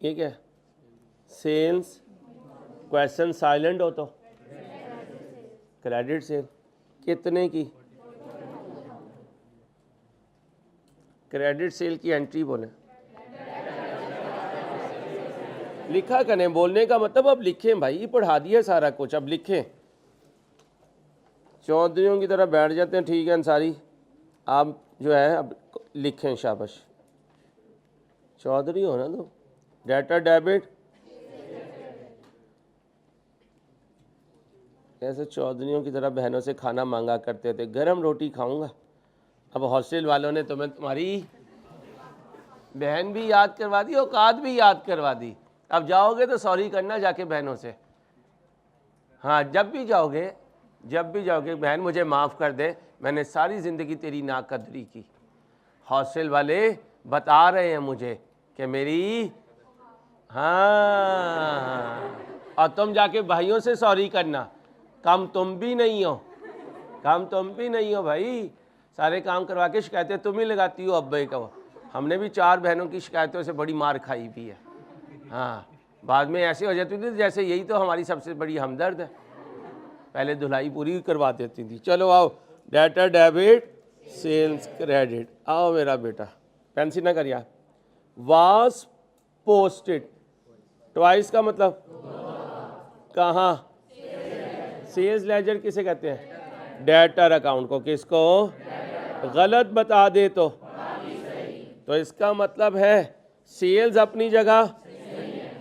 ठीक है। सेल्स क्वेश्चन साइलेंट हो तो क्रेडिट सेल कितने की? क्रेडिट सेल की एंट्री बोले, लिखा करें। बोलने का मतलब अब लिखें भाई, पढ़ा दिया सारा कुछ, अब लिखें। चौधरियों की तरह बैठ जाते हैं, ठीक है अंसारी, आप जो है अब लिखें। शाबाश, चौधरी हो ना तो। डेटा डेबिट, कैसे चौधरियों की तरह बहनों से खाना मांगा करते थे, गरम रोटी खाऊंगा। अब हॉस्टल वालों ने तुम्हें तुम्हारी बहन भी याद करवा दी, औकात भी याद करवा दी। अब जाओगे तो सॉरी करना जाके बहनों से। हाँ, जब भी जाओगे बहन मुझे माफ़ कर दे, मैंने सारी ज़िंदगी तेरी नाकदरी की। हॉस्टल वाले बता रहे हैं मुझे कि मेरी, हाँ, और तुम जाके भाइयों से सॉरी करना। कम तुम भी नहीं हो, काम तुम भी नहीं हो भाई। सारे काम करवा के शिकायतें तुम ही लगाती हो अब्बे को। हमने भी 4 बहनों की शिकायतों से बड़ी मार खाई भी है। हाँ, बाद में ऐसे हो जाती थी जैसे यही तो हमारी सबसे बड़ी हमदर्द है। पहले धुलाई पूरी करवा देती थी। चलो आओ, डेटा डेबिट सेल्स क्रेडिट। आओ मेरा बेटा, पेंसिल ना करिए। वाज पोस्टेड, ट्वाइस का मतलब कहाँ? सेल्स लेजर किसे कहते हैं? डेटर अकाउंट को। किसको? गलत बता दे तो इसका मतलब है सेल्स अपनी जगह,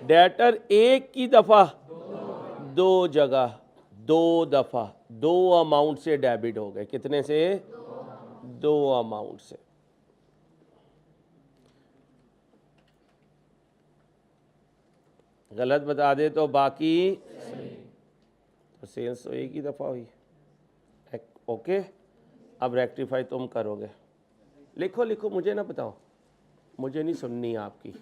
डेटर एक की दफा दो जगह, दो दफा, दो अमाउंट से डेबिट हो गए। कितने से? दो अमाउंट से। गलत बता दे तो बाकी तो सेल्स तो एक ही दफा हुई। ओके, अब रेक्टिफाई तुम करोगे। लिखो लिखो, मुझे ना बताओ, मुझे नहीं सुननी आपकी।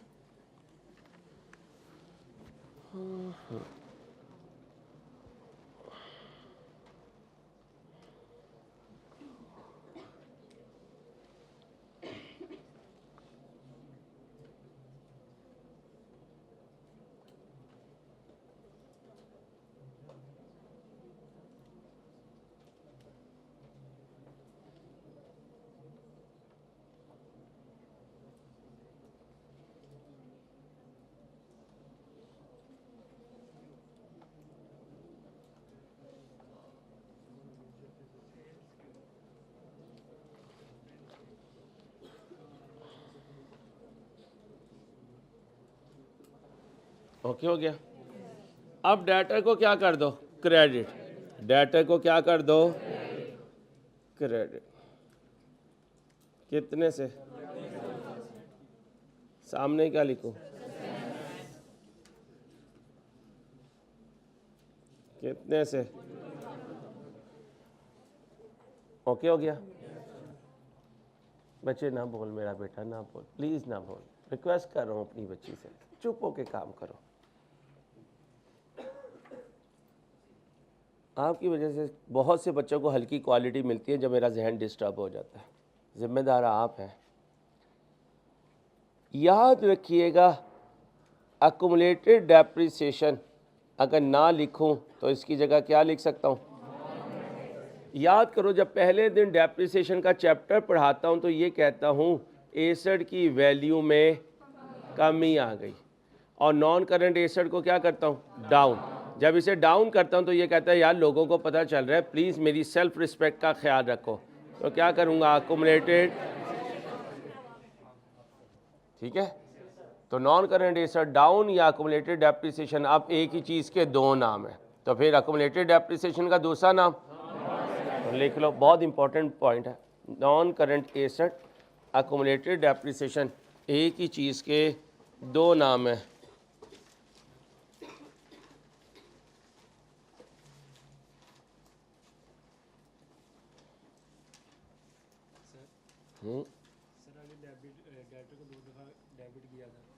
ओके हो गया। अब डेटर को क्या कर दो? क्रेडिट। डेटर को क्या कर दो? क्रेडिट। कितने से? सामने क्या लिखूं? कितने से? ओके हो गया। बच्चे ना बोल, मेरा बेटा ना बोल, प्लीज ना बोल, रिक्वेस्ट कर रहा हूँ अपनी बच्ची से, चुप होके काम करो। आपकी वजह से बहुत से बच्चों को हल्की क्वालिटी मिलती है जब मेरा जहन डिस्टर्ब हो जाता है। जिम्मेदार आप हैं। याद रखिएगा, अकुमुलेटेड डेप्रिसिएशन अगर ना लिखूं तो इसकी जगह क्या लिख सकता हूं? याद करो, जब पहले दिन डेप्रिसिएशन का चैप्टर पढ़ाता हूं तो ये कहता हूं एसेट की वैल्यू में कमी आ गई, और नॉन करंट एसेट को क्या करता हूं? डाउन। जब इसे डाउन करता हूं तो ये कहता है यार लोगों को पता चल रहा है, प्लीज़ मेरी सेल्फ रिस्पेक्ट का ख्याल रखो। तो क्या करूंगा? अकुमुलेटेड। ठीक है, तो नॉन करंट एसेट डाउन या अकुमुलेटेड डेप्रिसिएशन, अब एक ही चीज़ के दो नाम है, तो फिर अकुमुलेटेड डेप्रिसिएशन का दूसरा नाम तो लिख लो। बहुत इंपॉर्टेंट पॉइंट है। Non current asset, accumulated depreciation, एक ही चीज़ के दो नाम है।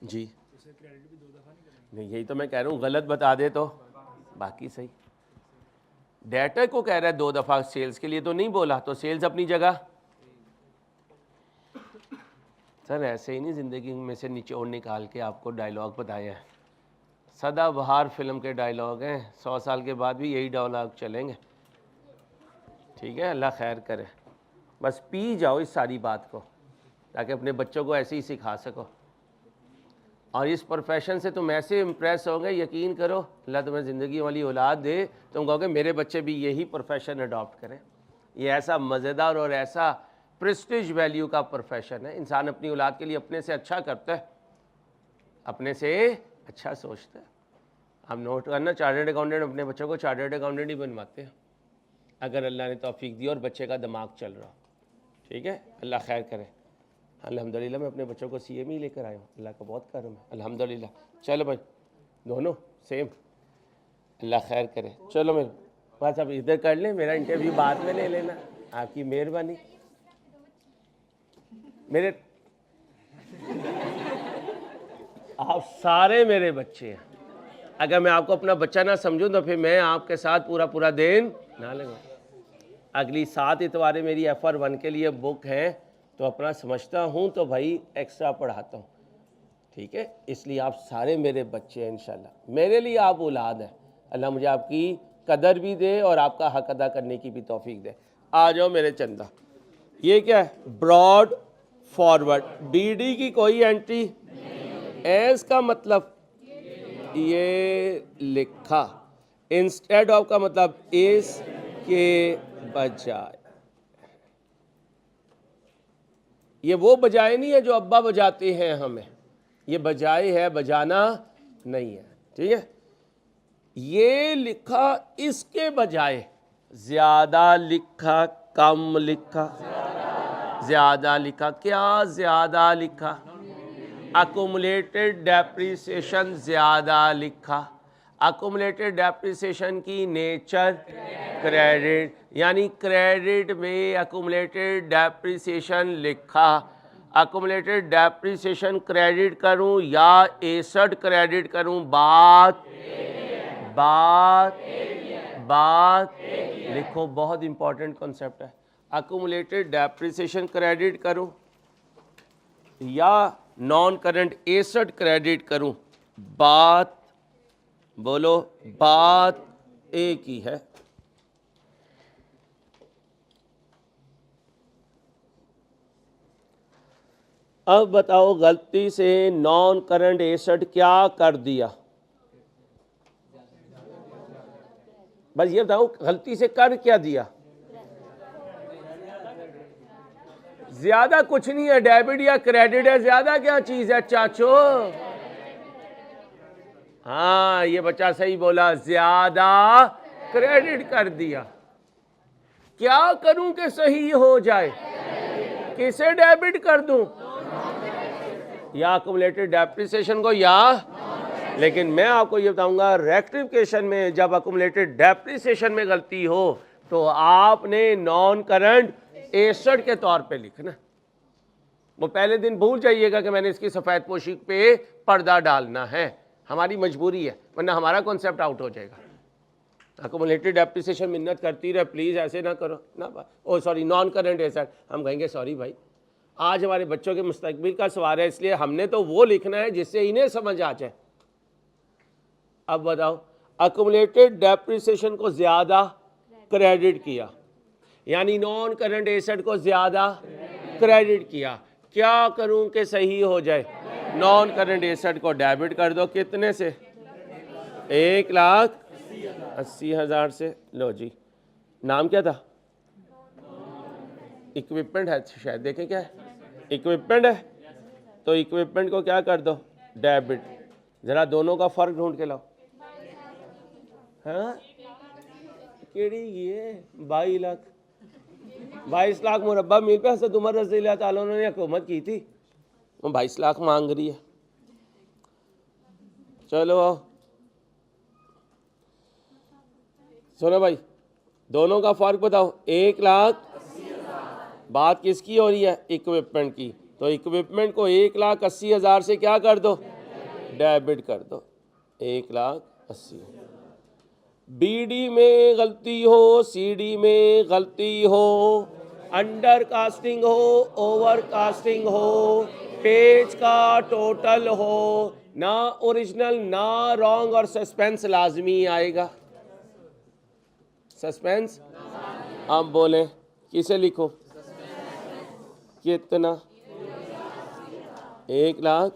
जी नहीं, यही तो मैं कह रहा हूँ, गलत बता दे तो बाकी सही। डेटर को कह रहा है दो दफ़ा, सेल्स के लिए तो नहीं बोला, तो सेल्स अपनी जगह। सर ऐसे ही नहीं ज़िंदगी में से निचोड़ निकाल के आपको डायलॉग बताया है। सदाबहार फिल्म के डायलॉग हैं, 100 साल के बाद भी यही डायलॉग चलेंगे। ठीक है, अल्लाह खैर करे। बस पी जाओ इस सारी बात को ताकि अपने बच्चों को ऐसे ही सिखा सको। और इस प्रोफेशन से तुम ऐसे इम्प्रेस हो गए, यकीन करो अल्लाह तुम्हें ज़िंदगी वाली औलाद दे, तुम कहोगे मेरे बच्चे भी यही प्रोफेशन अडॉप्ट करें। ये ऐसा मज़ेदार और ऐसा प्रेस्टीज वैल्यू का प्रोफेशन है। इंसान अपनी औलाद के लिए अपने से अच्छा करता है, अपने से अच्छा सोचता है। हम नोट करना, चार्टर्ड अकाउंटेंट अपने बच्चों को चार्टर्ड अकाउंटेंट ही बनवाते हैं अगर अल्लाह ने तौफीक दी और बच्चे का दिमाग चल रहा। ठीक है, अल्लाह खैर करे। अल्हम्दुलिल्लाह मैं अपने बच्चों को सीए में ही लेकर आया हूँ, अल्लाह का बहुत करम है अल्हम्दुलिल्लाह। चलो भाई, दोनों सेम, अल्लाह खैर करे। चलो मेरे बस अब इधर कर लें, मेरा इंटरव्यू बाद में ले लेना, आपकी मेहरबानी। मेरे आप सारे मेरे बच्चे हैं। अगर मैं आपको अपना बच्चा ना समझूं तो फिर मैं आपके साथ पूरा पूरा दिन ना लगूँ। अगली 7 इतवारें मेरी FR1 के लिए बुक है, तो अपना समझता हूँ तो भाई एक्स्ट्रा पढ़ाता हूँ। ठीक है, इसलिए आप सारे मेरे बच्चे हैं इंशाल्लाह। मेरे लिए आप औलाद हैं। अल्लाह मुझे आपकी कदर भी दे और आपका हक अदा करने की भी तौफीक दे। आ जाओ मेरे चंदा। ये क्या है? Brought forward. BD की कोई एंट्री, एस का मतलब ये लिखा। इंस्टेड ऑफ का मतलब इस के बजाय। ये वो बजाय नहीं है जो अब्बा बजाते हैं हमें, ये बजाय है, बजाना नहीं है। ठीक है, ये लिखा इसके बजाय। ज्यादा लिखा, कम लिखा, ज्यादा लिखा। क्या ज्यादा लिखा? अकुमुलेटेड डेप्रिसिएशन ज्यादा लिखा। अकुमुलेटेड डेप्रिसिएशन की नेचर क्रेडिट, यानी क्रेडिट में अकुमुलेटेड डेप्रिसिएशन लिखा। अकुमुलेटेड डेप्रिसिएशन क्रेडिट करूं या एसेट क्रेडिट करूं? बात बात बात लिखो, बहुत इंपॉर्टेंट कॉन्सेप्ट है। अकुमुलेटेड डेप्रिसिएशन क्रेडिट करूं या नॉन करंट एसेट क्रेडिट करूं? बात बोलो, बात एक ही है। अब बताओ, गलती से नॉन करंट एसेट क्या कर दिया? बस ये बताओ, गलती से कर क्या दिया? ज्यादा कुछ नहीं है, डेबिट या क्रेडिट है। ज्यादा क्या चीज है चाचो? हाँ, ये बच्चा सही बोला, ज्यादा क्रेडिट कर दिया। क्या करूं कि सही हो जाए? किसे डेबिट कर दूं? या अकुमुलेटेड डेप्रिसिएशन को, या लेकिन मैं आपको ये बताऊंगा, रेक्टिफिकेशन में जब अकुमुलेटेड डेप्रिसिएशन में गलती हो तो आपने नॉन करंट एसेट के तौर पे लिखना। वो पहले दिन भूल जाइएगा कि मैंने इसकी सफेद पोशी पे पर्दा डालना है, हमारी मजबूरी है, वरना हमारा कॉन्सेप्ट आउट हो जाएगा। अकुमुलेटेड डेप्रिसिएशन मिन्नत करती रहे, प्लीज ऐसे ना करो ना। ओ सॉरी, नॉन करंट एसेट, हम कहेंगे सॉरी भाई, आज हमारे बच्चों के मुस्तकबिल का सवाल है, इसलिए हमने तो वो लिखना है जिससे इन्हें समझ आ जाए। अब बताओ, अकुमुलेटेड डेप्रिसिएशन को ज्यादा क्रेडिट किया, यानी नॉन करंट एसेट को ज्यादा क्रेडिट किया। क्या करूं कि सही हो जाए? नॉन करंट एसेट को डेबिट कर दो। कितने से? 1,80,000 से। लो जी, नाम क्या था? इक्विपमेंट है शायद, देखें क्या है, इक्विपमेंट है, तो इक्विपमेंट को क्या कर दो? डेबिट। जरा दोनों का फर्क ढूंढ के लाओ। हाँ, केड़ी ये 22 लाख मुरब्बा मील पे हज़रत उमर रज़ियल्लाहु ताला अन्हु ने हुकूमत की थी, वो 22 लाख मांग रही है। चलो आओ, सुनो भाई, दोनों का फर्क बताओ। 1,80,000। बात किसकी हो रही है? इक्विपमेंट की। तो इक्विपमेंट को 1,80,000 से क्या कर दो? डेबिट कर दो। 1,80,000। बीडी में गलती हो, सीडी में गलती हो, अंडर कास्टिंग हो, ओवर कास्टिंग हो, पेज का टोटल हो, ना ओरिजिनल ना रॉन्ग, और सस्पेंस लाजमी आएगा। सस्पेंस अब बोले किसे लिखो? कितना? 1,80,000।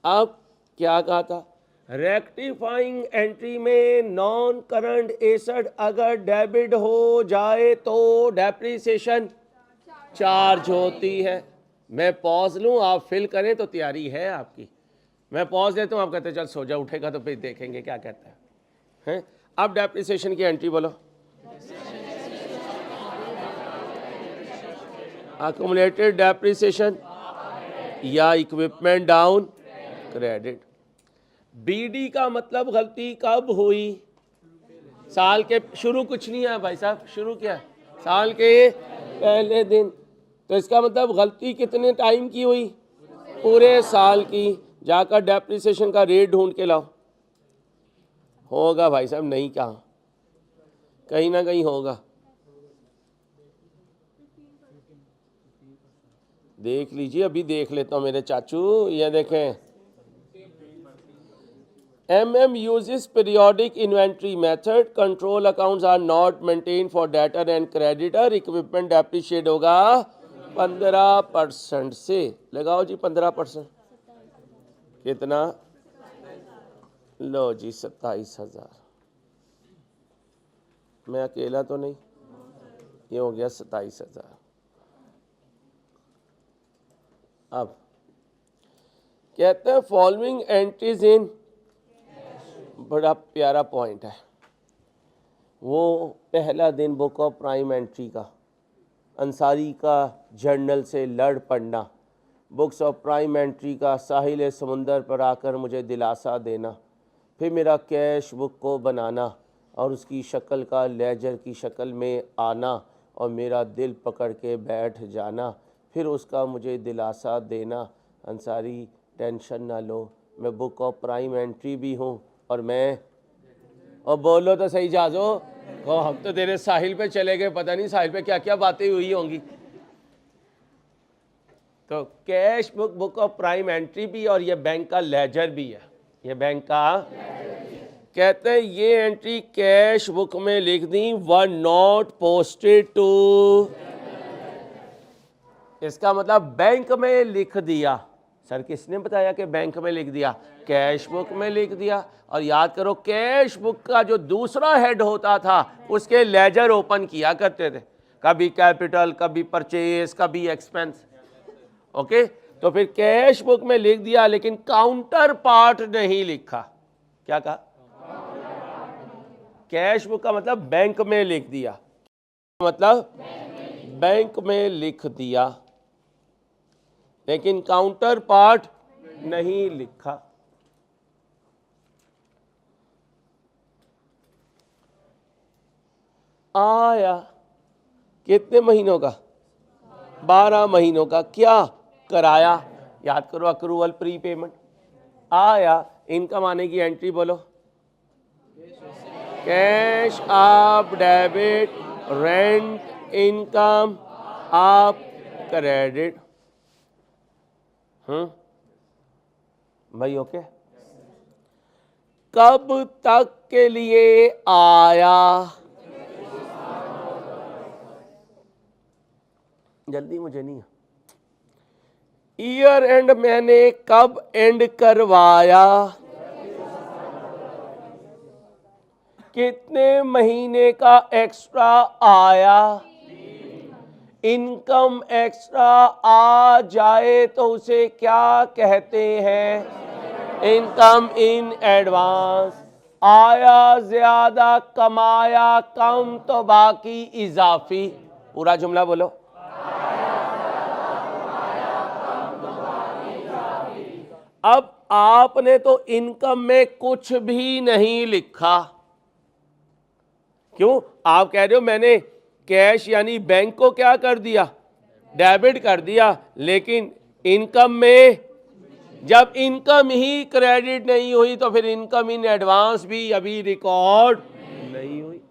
अब क्या कहा था? रेक्टिफाइंग एंट्री में नॉन करंट एसेट अगर डेबिट हो जाए तो डेप्रिसिएशन चार्ज होती है। मैं पॉज लूं, आप फिल करें तो तैयारी है आपकी। मैं पॉज देता हूं, आप कहते चल सो जा, उठेगा तो फिर देखेंगे क्या कहता है। अब डेप्रिसिएशन की एंट्री बोलो। अकुमुलेटेड डेप्रिसिएशन या इक्विपमेंट डाउन क्रेडिट। बीडी का मतलब गलती कब हुई? साल के शुरू, कुछ नहीं है भाई साहब, शुरू क्या है? साल के पहले दिन। तो इसका मतलब गलती कितने टाइम की हुई? पूरे साल की। जाकर डेप्रिसिएशन का रेट ढूंढ के लाओ। होगा भाई साहब, नहीं कहाँ, कहीं ना कहीं होगा। देख लीजिए, अभी देख लेता हूँ मेरे चाचू। ये देखें, MM uses periodic inventory method. Control accounts are not maintained for debtor and creditor. Equipment depreciate होगा 15% से। लगाओ जी 15%। कितना? लो जी 27,000, मैं अकेला तो नहीं, ये हो गया 27,000। अब कहते हैं फॉलोइंग एंट्रीज इन, बड़ा प्यारा पॉइंट है। वो पहला दिन बुक ऑफ प्राइम एंट्री का, अंसारी का जर्नल से लड़ पड़ना, बुक्स ऑफ प्राइम एंट्री का साहिल समुंदर पर आकर मुझे दिलासा देना, फिर मेरा कैश बुक को बनाना और उसकी शक्ल का लेजर की शक्ल में आना और मेरा दिल पकड़ के बैठ जाना, फिर उसका मुझे दिलासा देना, अंसारी टेंशन ना लो, मैं बुक ऑफ प्राइम एंट्री भी हूँ और मैं, और बोलो तो सही जाजो, हम तो तेरे साहिल पे चले गए, पता नहीं साहिल पे क्या क्या बातें हुई होंगी। तो cash book, book of prime entry भी और ये बैंक का लेजर भी है, ये बैंक का कहते हैं ये एंट्री कैश बुक में लिख दी, वर नॉट पोस्टेड टू, इसका मतलब बैंक में लिख दिया। सर किसने बताया कि बैंक में लिख दिया? कैश बुक में लिख दिया। और याद करो कैश बुक का जो दूसरा हेड होता था उसके लेजर ओपन किया करते थे, कभी कैपिटल, कभी परचेज, कभी एक्सपेंस। ओके, तो फिर कैश बुक में लिख दिया लेकिन काउंटर पार्ट नहीं लिखा। क्या कहा? कैश बुक का मतलब बैंक में लिख दिया, मतलब बैंक में लिख दिया लेकिन काउंटर पार्ट नहीं लिखा। आया कितने महीनों का? 12 महीनों का। क्या कराया? याद करो, अक्रूवल प्री पेमेंट। आया इनकम आने की एंट्री बोलो, कैश आप डेबिट, रेंट इनकम आप क्रेडिट। भाई ओके। कब तक के लिए आया? जल्दी मुझे नहीं है। ईयर एंड मैंने कब एंड करवाया? कितने महीने का एक्स्ट्रा आया? इनकम एक्स्ट्रा आ जाए तो उसे क्या कहते हैं? Income in advance. आया ज्यादा, कमाया कम, तो बाकी इजाफी। पूरा जुमला बोलो। अब आपने तो इनकम में कुछ भी नहीं लिखा। क्यों? आप कह रहे हो मैंने कैश यानी बैंक को क्या कर दिया? डेबिट कर दिया, लेकिन इनकम में जब इनकम ही क्रेडिट नहीं हुई तो फिर इनकम इन एडवांस भी अभी रिकॉर्ड नहीं हुई।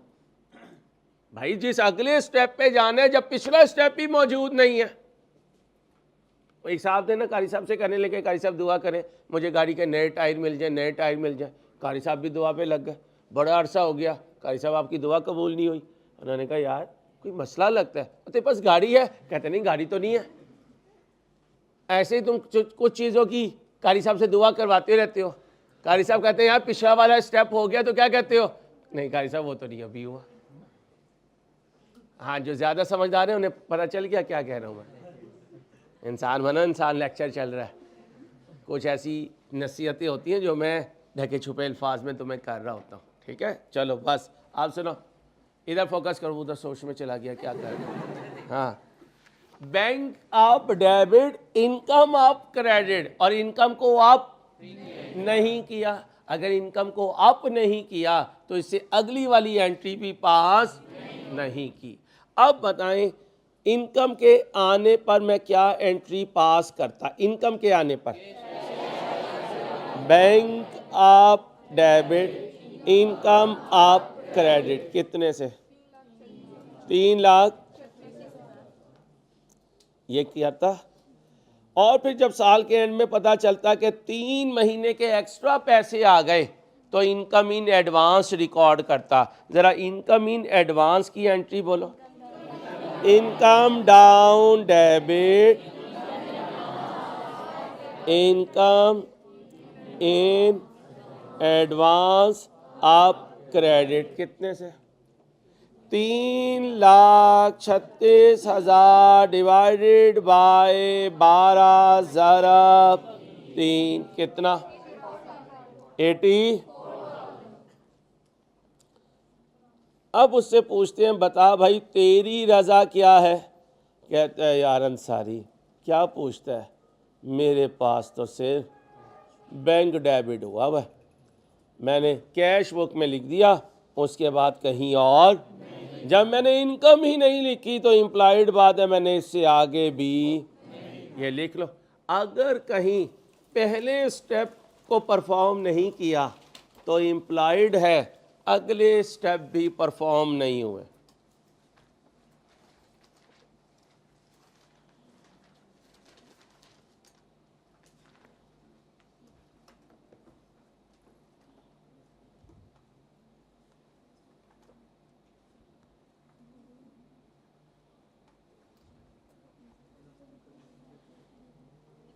भाई जिस अगले स्टेप पे जाना है जब पिछला स्टेप भी मौजूद नहीं है, तो हिसाब देना कारी साहब से करने लगे, कारी साहब दुआ करें मुझे गाड़ी के नए टायर मिल जाए, नए टायर मिल जाए। कारी साहब भी दुआ पे लग गए, बड़ा अरसा हो गया, कारी साहब आपकी दुआ कबूल नहीं हुई। उन्होंने कहा यार कोई मसला लगता है, तेरे पास गाड़ी है? कहते नहीं गाड़ी तो नहीं है। ऐसे ही तुम कुछ चीज़ों की कारी साहब से दुआ करवाते रहते हो। कारी साहब कहते हैं यार पिछला वाला स्टेप हो गया, तो क्या कहते हो? नहीं कारी साहब वो तो नहीं अभी हुआ। हाँ, जो ज़्यादा समझदार है उन्हें पता चल गया क्या कह रहा हूँ मैं। इंसान बनो, इंसान लेक्चर चल रहा है। कुछ ऐसी नसीहतें होती हैं जो मैं ढके छुपे अल्फाज में तुम्हें कर रहा होता हूँ। ठीक है, चलो बस आप सुनो, इधर फोकस करो, उधर सोच में चला गया क्या कर रहा हूँ। हाँ, बैंक आप डेबिट, इनकम आप क्रेडिट, और इनकम को आप नहीं किया। अगर इनकम को आप नहीं किया तो इससे अगली वाली एंट्री भी पास नहीं की। अब बताएं इनकम के आने पर मैं क्या एंट्री पास करता? इनकम के आने पर बैंक आप डेबिट, इनकम आप क्रेडिट। कितने से? 3 लाख ये किया था। और फिर जब साल के एंड में पता चलता कि 3 महीने के एक्स्ट्रा पैसे आ गए तो इनकम इन एडवांस रिकॉर्ड करता। जरा इनकम इन एडवांस की एंट्री बोलो। Income down debit, income in advance आप क्रेडिट कितने से? 3,36,000 डिवाइडेड बाय 12 ज़रब 3 कितना? 80। अब उससे पूछते हैं बता भाई तेरी रज़ा क्या है? कहता है यार अंसारी क्या पूछता है, मेरे पास तो सिर्फ बैंक डेबिट हुआ वह, मैंने कैश बुक में लिख दिया, उसके बाद कहीं और जब मैंने इनकम ही नहीं लिखी तो इम्प्लाइड बात है मैंने इससे आगे भी ये लिख लो। अगर कहीं पहले स्टेप को परफॉर्म नहीं किया तो इम्प्लाइड है अगले स्टेप भी परफॉर्म नहीं हुए।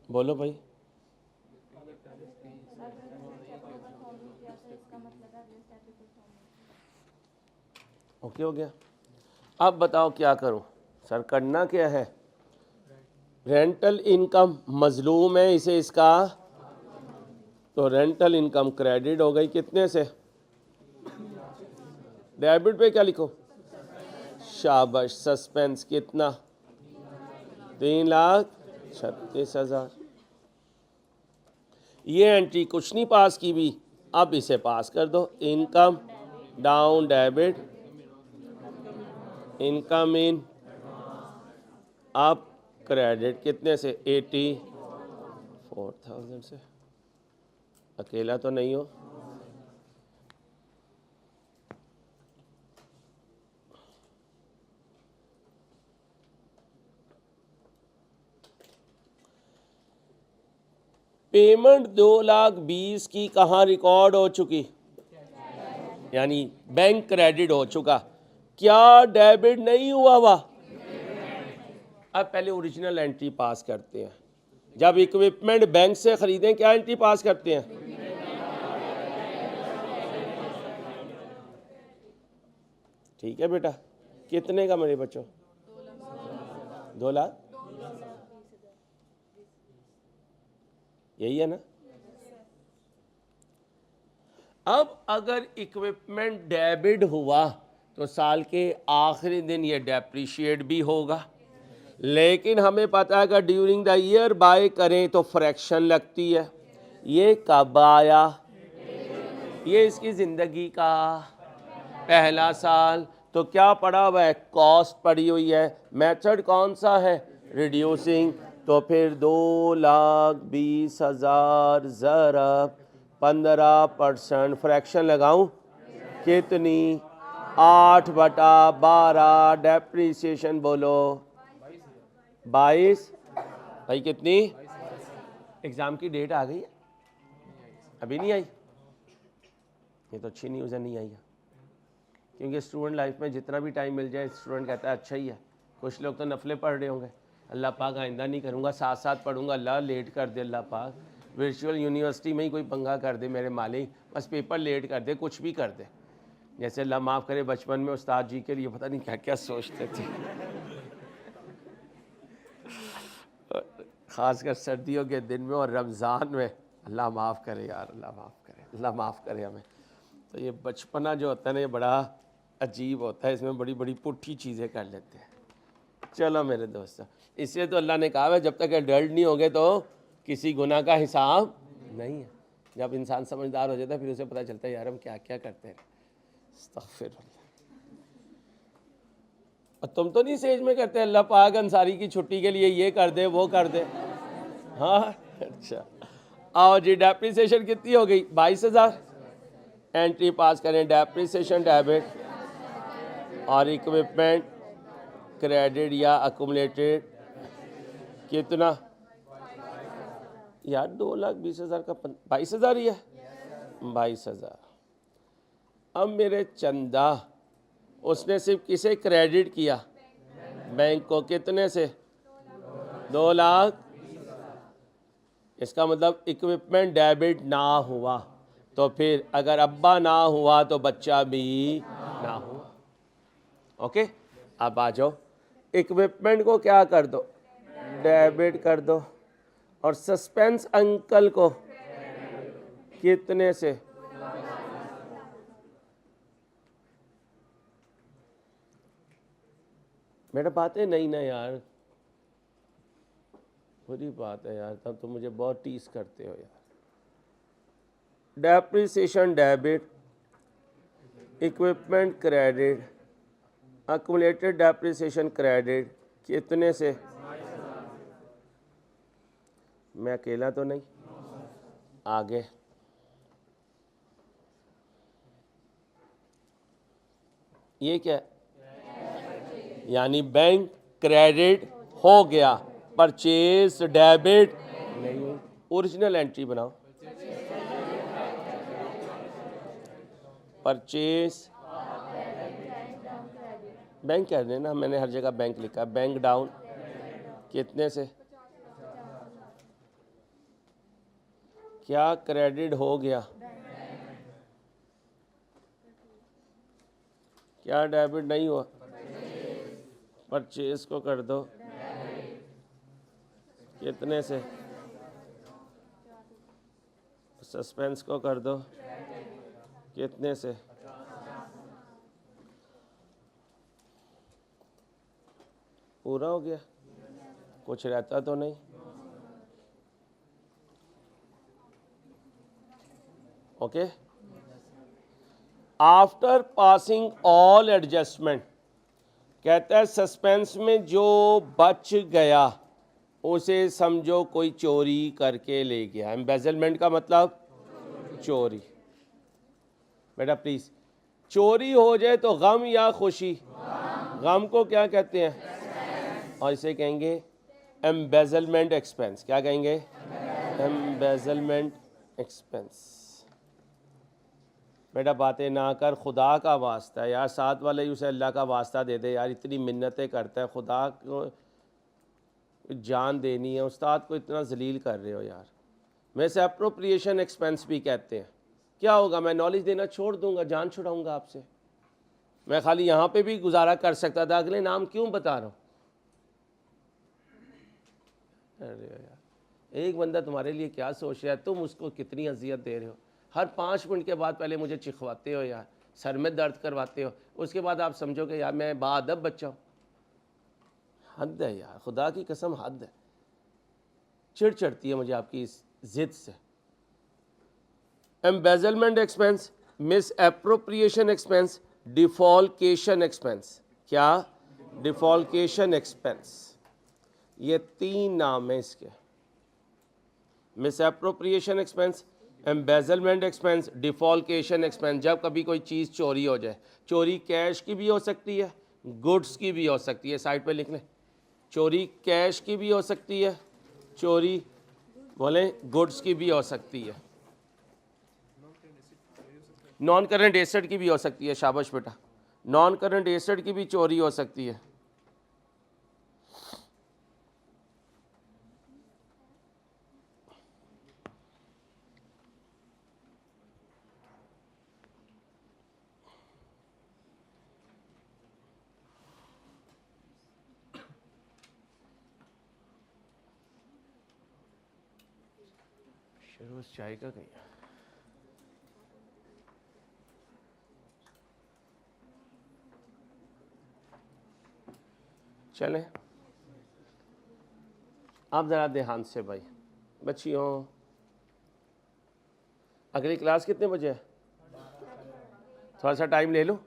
बोलो भाई। ओके हो गया। अब बताओ क्या करूं सर, करना क्या है? रेंटल इनकम मजलूम है इसे इसका, तो रेंटल इनकम क्रेडिट हो गई कितने से? डेबिट पे क्या लिखो? शाबाश, सस्पेंस कितना? 3,36,000। ये एंट्री कुछ नहीं पास की भी, अब इसे पास कर दो। Income down debit, income in up credit कितने से? 84,000 से। अकेला तो नहीं हो? पेमेंट 2,20,000 की कहाँ रिकॉर्ड हो चुकी? यानी बैंक क्रेडिट हो चुका, क्या डेबिट नहीं हुआ हुआ? अब पहले ओरिजिनल एंट्री पास करते हैं। जब इक्विपमेंट बैंक से खरीदें क्या एंट्री पास करते हैं? ठीक है बेटा, कितने का मेरे बच्चों? 2 लाख, यही है ना? अब अगर इक्विपमेंट डेबिट हुआ तो साल के आखिरी दिन ये डेप्रिशिएट भी होगा, लेकिन हमें पता है कि ड्यूरिंग द ईयर बाय करें तो फ्रैक्शन लगती है। ये कब आया? ये इसकी ज़िंदगी का पहला साल। तो क्या पड़ा हुआ है? कॉस्ट पड़ी हुई है। मेथड कौन सा है? रिड्यूसिंग। तो फिर 2,20,000 ज़रब 15% फ्रैक्शन लगाऊं कितनी? 8/12। डेप्रीसिएशन बोलो 22। भाई कितनी? एग्ज़ाम की डेट आ गई है, अभी नहीं आई? ये तो अच्छी न्यूज़ है, नहीं आई है। क्योंकि स्टूडेंट लाइफ में जितना भी टाइम मिल जाए स्टूडेंट कहता है अच्छा ही है। कुछ लोग तो नफले पढ़ रहे होंगे, अल्लाह पाक आइंदा नहीं करूँगा, साथ साथ पढ़ूंगा, अल्लाह लेट कर दे, अल्लाह पाक वर्चुअल यूनिवर्सिटी में ही कोई पंगा कर दे मेरे मालिक, बस पेपर लेट कर दे, कुछ भी कर दे। जैसे अल्लाह माफ़ करे बचपन में उस्ताद जी के लिए पता नहीं क्या क्या सोचते थे ख़ासकर सर्दियों के दिन में और रमज़ान में। अल्लाह माफ़ करे यार, अल्लाह माफ़ करे, अल्लाह माफ़ करे हमें। तो ये बचपना जो होता है ना ये बड़ा अजीब होता है, इसमें बड़ी बड़ी पुट्ठी चीज़ें कर लेते हैं। चलो मेरे दोस्तों, इससे तो अल्लाह ने कहा है जब तक एडल्ट नहीं होगे तो किसी गुनाह का हिसाब नहीं है। जब इंसान समझदार हो जाता है फिर उसे पता चलता है यार हम क्या क्या करते हैं। अस्तगफिरुल्लाह। और तुम तो नहीं सेज में करते अल्लाह पाक अंसारी की छुट्टी के लिए ये कर दे वो कर दे? हाँ अच्छा। आओ जी, डेप्रिसिएशन कितनी हो गई? 22,000। एंट्री पास करें डेप्रिसिएशन डेबिट और इक्विपमेंट क्रेडिट या अकुमुलेटेड कितना? यार 2,20,000 का 22,000 ही है। 22,000। अब मेरे चंदा उसने सिर्फ किसे क्रेडिट किया? बैंक को। कितने से? 2 लाख। इसका मतलब इक्विपमेंट डेबिट ना हुआ, तो फिर अगर अब्बा ना हुआ तो बच्चा भी ना हुआ। ओके, अब आ जाओ, इक्विपमेंट को क्या कर दो, डेबिट कर दो, और सस्पेंस अंकल को कितने से, मेरा बात है नहीं ना यार, बुरी बात है यार, तब तो मुझे बहुत टीस करते हो यार। Depreciation debit, equipment credit, accumulated depreciation credit कितने से, मैं अकेला तो नहीं, आगे ये क्या है, यानी बैंक क्रेडिट हो गया, परचेज डेबिट नहीं हुई। ओरिजिनल एंट्री बनाओ, परचेज बैंक कह देना, मैंने हर जगह बैंक लिखा, बैंक डाउन कितने से, क्या क्रेडिट हो गया, क्या डेबिट नहीं हुआ, परचेज को कर दो कितने से, सस्पेंस को कर दो कितने से, पूरा हो गया, कुछ रहता तो नहीं। Okay, after passing all adjustment, कहता है सस्पेंस में जो बच गया उसे समझो कोई चोरी करके ले गया। एम्बेजलमेंट का मतलब चोरी। बेटा प्लीज, चोरी हो जाए तो गम या खुशी, गम को क्या कहते हैं, और इसे कहेंगे एम्बेजलमेंट एक्सपेंस। क्या कहेंगे, एम्बेजलमेंट एक्सपेंस। बेटा बातें ना कर, खुदा का वास्ता है यार, साथ वाले ही उसे अल्लाह का वास्ता दे दे यार, इतनी मिन्नतें करता है, खुदा को जान देनी है, उस्ताद को इतना जलील कर रहे हो यार। मैं से अप्रोप्रिएशन एक्सपेंस भी कहते हैं। क्या होगा, मैं नॉलेज देना छोड़ दूंगा, जान छुड़ाऊंगा आपसे। मैं खाली यहाँ पे भी गुजारा कर सकता था, अगले नाम क्यों बता रहा हूँ। अरे यार, एक बंदा तुम्हारे लिए क्या सोच रहा है, तुम उसको कितनी अजियत दे रहे हो। हर 5 मिनट के बाद पहले मुझे चिखवाते हो यार, सर में दर्द करवाते हो, उसके बाद आप समझो कि यार मैं बाअदब बच्चा हूँ। हद है यार, खुदा की कसम हद है। चिढ़ चढ़ती है मुझे आपकी इस जिद से। Embezzlement expense, misappropriation expense, defalcation expense. क्या, डिफॉल्केशन एक्सपेंस। ये 3 नाम है इसके, misappropriation expense, embezzlement expense, defalcation expense. जब कभी कोई चीज़ चोरी हो जाए, चोरी कैश की भी हो सकती है, गुड्स की भी हो सकती है, साइड पे लिख लें, चोरी कैश की भी हो सकती है, चोरी बोले गुड्स की भी हो सकती है, नॉन करंट एसेट की भी हो सकती है। शाबाश बेटा, नॉन करंट एसेट की भी चोरी हो सकती है। रोज चाय का कहीं चलें, आप ज़रा ध्यान से भाई बच्चियों। अगली क्लास कितने बजे है, थोड़ा सा टाइम ले लो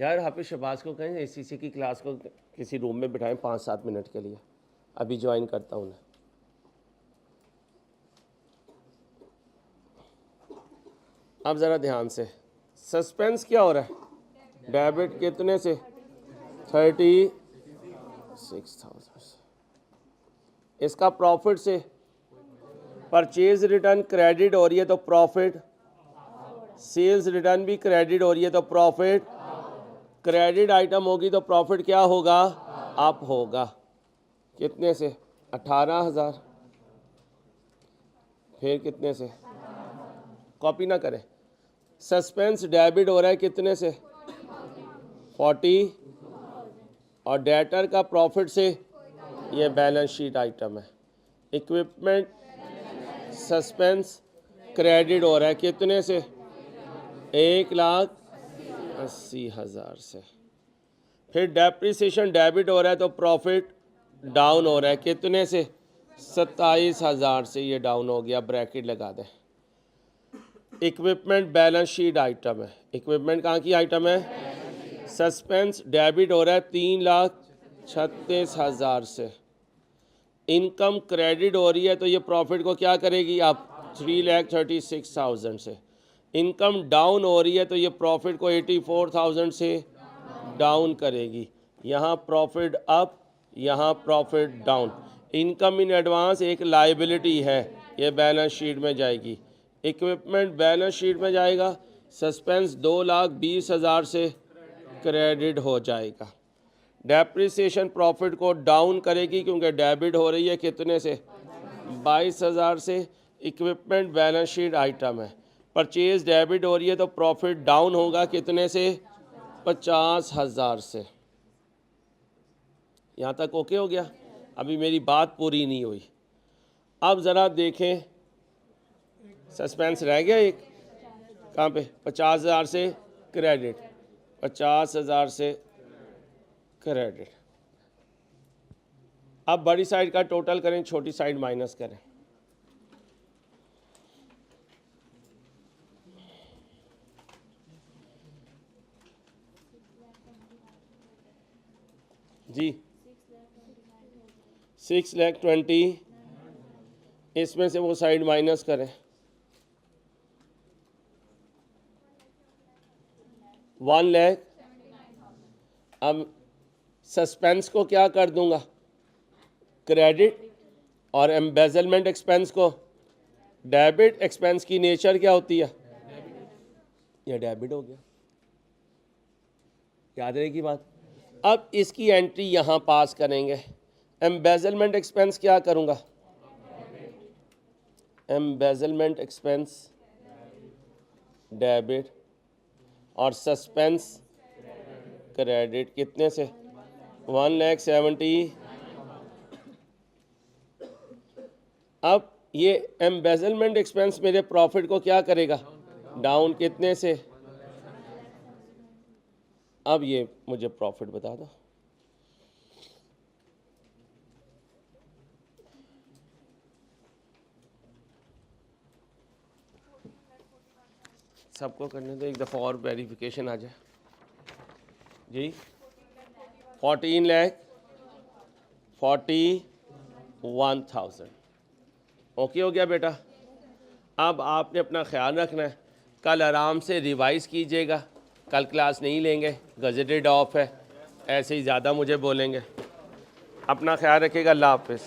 यार। हाफिज शहबाज को कहें एसीसी की क्लास को किसी रूम में बिठाएं 5-7 मिनट के लिए, अभी ज्वाइन करता हूँ उन्हें। अब ज़रा ध्यान से, सस्पेंस क्या हो रहा है, डेबिट कितने से, 36,000। इसका प्रॉफिट से, परचेज रिटर्न क्रेडिट हो रही है तो प्रॉफिट, सेल्स रिटर्न भी क्रेडिट हो रही है तो प्रॉफिट, क्रेडिट आइटम होगी तो प्रॉफिट क्या होगा, अप होगा। कितने से, 18,000। फिर कितने से, कॉपी ना करें। सस्पेंस डेबिट हो रहा है कितने से? 40, और डेटर का प्रॉफिट से, ये बैलेंस शीट आइटम है। इक्विपमेंट सस्पेंस क्रेडिट हो रहा है कितने से? 1,80,000 से। फिर डेप्रिसिएशन डेबिट हो रहा है तो प्रॉफिट डाउन हो रहा है कितने से? 27,000 से। ये डाउन हो गया, ब्रैकेट लगा दें। इक्विपमेंट बैलेंस शीट आइटम है। इक्विपमेंट कहाँ की आइटम है? सस्पेंस डेबिट हो रहा है 3,36,000 से। इनकम क्रेडिट हो रही है तो ये प्रॉफिट को क्या करेगी आप? 3,36,000 से। इनकम डाउन हो रही है तो ये प्रॉफिट को 84,000 से डाउन करेगी। यहाँ प्रॉफिट अप, यहाँ profit down. Income in advance एक लायबिलिटी है, ये बैलेंस शीट में जाएगी। इक्विपमेंट बैलेंस शीट में जाएगा। सस्पेंस 2,20,000 से क्रेडिट हो जाएगा। डेप्रिसिएशन प्रॉफिट को डाउन करेगी क्योंकि डेबिट हो रही है कितने से? 22,000 से। इक्विपमेंट बैलेंस शीट आइटम है। परचेज डेबिट हो रही है तो प्रॉफिट डाउन होगा कितने से? 50,000 से। यहाँ तक ओके हो गया? अभी मेरी बात पूरी नहीं हुई। अब ज़रा देखें, सस्पेंस रह गया एक, कहाँ पे? 50,000 से क्रेडिट, 50,000 से क्रेडिट। अब बड़ी साइड का टोटल करें, छोटी साइड माइनस करें। जी 6,20,000, इसमें से वो साइड माइनस करें। 1,00,000। अब सस्पेंस को क्या कर दूंगा? क्रेडिट, और एम्बेजलमेंट एक्सपेंस को डेबिट। एक्सपेंस की नेचर क्या होती है? यह डेबिट हो गया। याद रहेगी बात? अब इसकी एंट्री यहाँ पास करेंगे। एम्बेजलमेंट एक्सपेंस क्या करूँगा? एम्बेजलमेंट एक्सपेंस डेबिट, और सस्पेंस क्रेडिट कितने से? 1,70,000। अब ये एम्बेजलमेंट एक्सपेंस मेरे प्रॉफिट को क्या करेगा? डाउन कितने से? अब ये मुझे प्रॉफिट बता दो। सबको करने दो, एक दफ़ा और वेरिफिकेशन आ जाए। जी 14,41,000 ओके हो गया बेटा। अब आपने अपना ख्याल रखना है, कल आराम से रिवाइज़ कीजिएगा। कल क्लास नहीं लेंगे, गजेटेड ऑफ है, ऐसे ही ज़्यादा मुझे बोलेंगे। अपना ख्याल रखिएगा। अल्लाह हाफ़िज़।